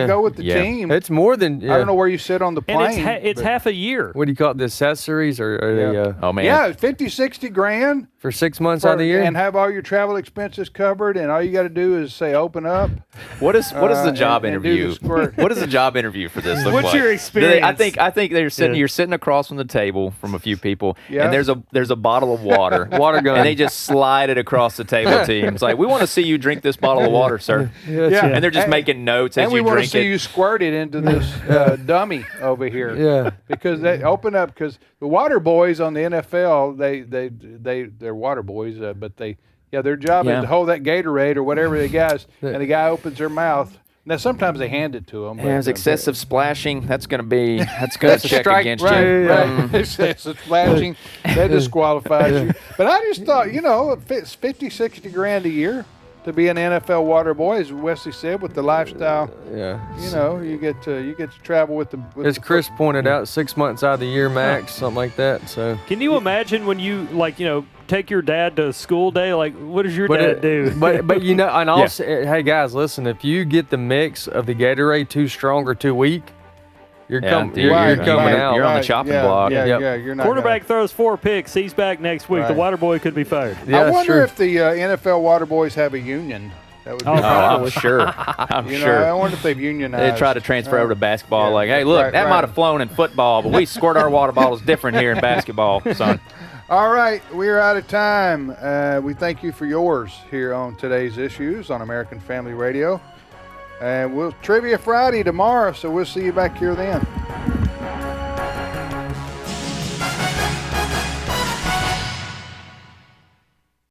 go with the team. It's more than I don't know where you sit on the And plane. it's half a year. What do you call it? The accessories or they? Oh man. Yeah, 50, 60 grand For 6 months out of the year, and have all your travel expenses covered, and all you got to do is say open up. What is the job and do interview? the squirt. What does the job interview for this look What's like? your experience? I think they're sitting. You're sitting across from the table from a few people, Yeah. and there's a bottle of water, water gun, and they just slide it across the table to you. It's like, we want to see you drink this bottle of water, sir. Yeah. And they're just making notes as And we you want to drink see it. you squirt it into this dummy over here. Yeah. Because they open up, because the water boys on the NFL, they're water boys, but their job is to hold that Gatorade or whatever they got, and the guy opens their mouth. Now sometimes they hand it to them. There's excessive splashing. That's going to check strike, against right, you. right. Excessive splashing, that disqualifies you. But I just thought, it fits 50, 60 grand a year to be an NFL water boy, as Wesley said, with the lifestyle. Yeah. You get to travel with the. As Chris pointed out, 6 months out of the year max, something like that. So. Can you imagine when you take your dad to school day? Like, what does your dad do? But and also, hey guys, listen. If you get the mix of the Gatorade too strong or too weak, you're coming out. You're on the chopping block. Yeah, you're not. Quarterback throws 4 picks. He's back next week. Right. The water boy could be fired. Yeah, I wonder sure. if the NFL water boys have a union. That would be I'm sure. I'm sure. I wonder if they've unionized. They try to transfer over to basketball. Like, hey, look, that might have flown in football, but we squirt our water bottles different here in basketball, son. All right, we are out of time. We thank you for yours here on Today's Issues on American Family Radio. And we'll Trivia Friday tomorrow, so we'll see you back here then.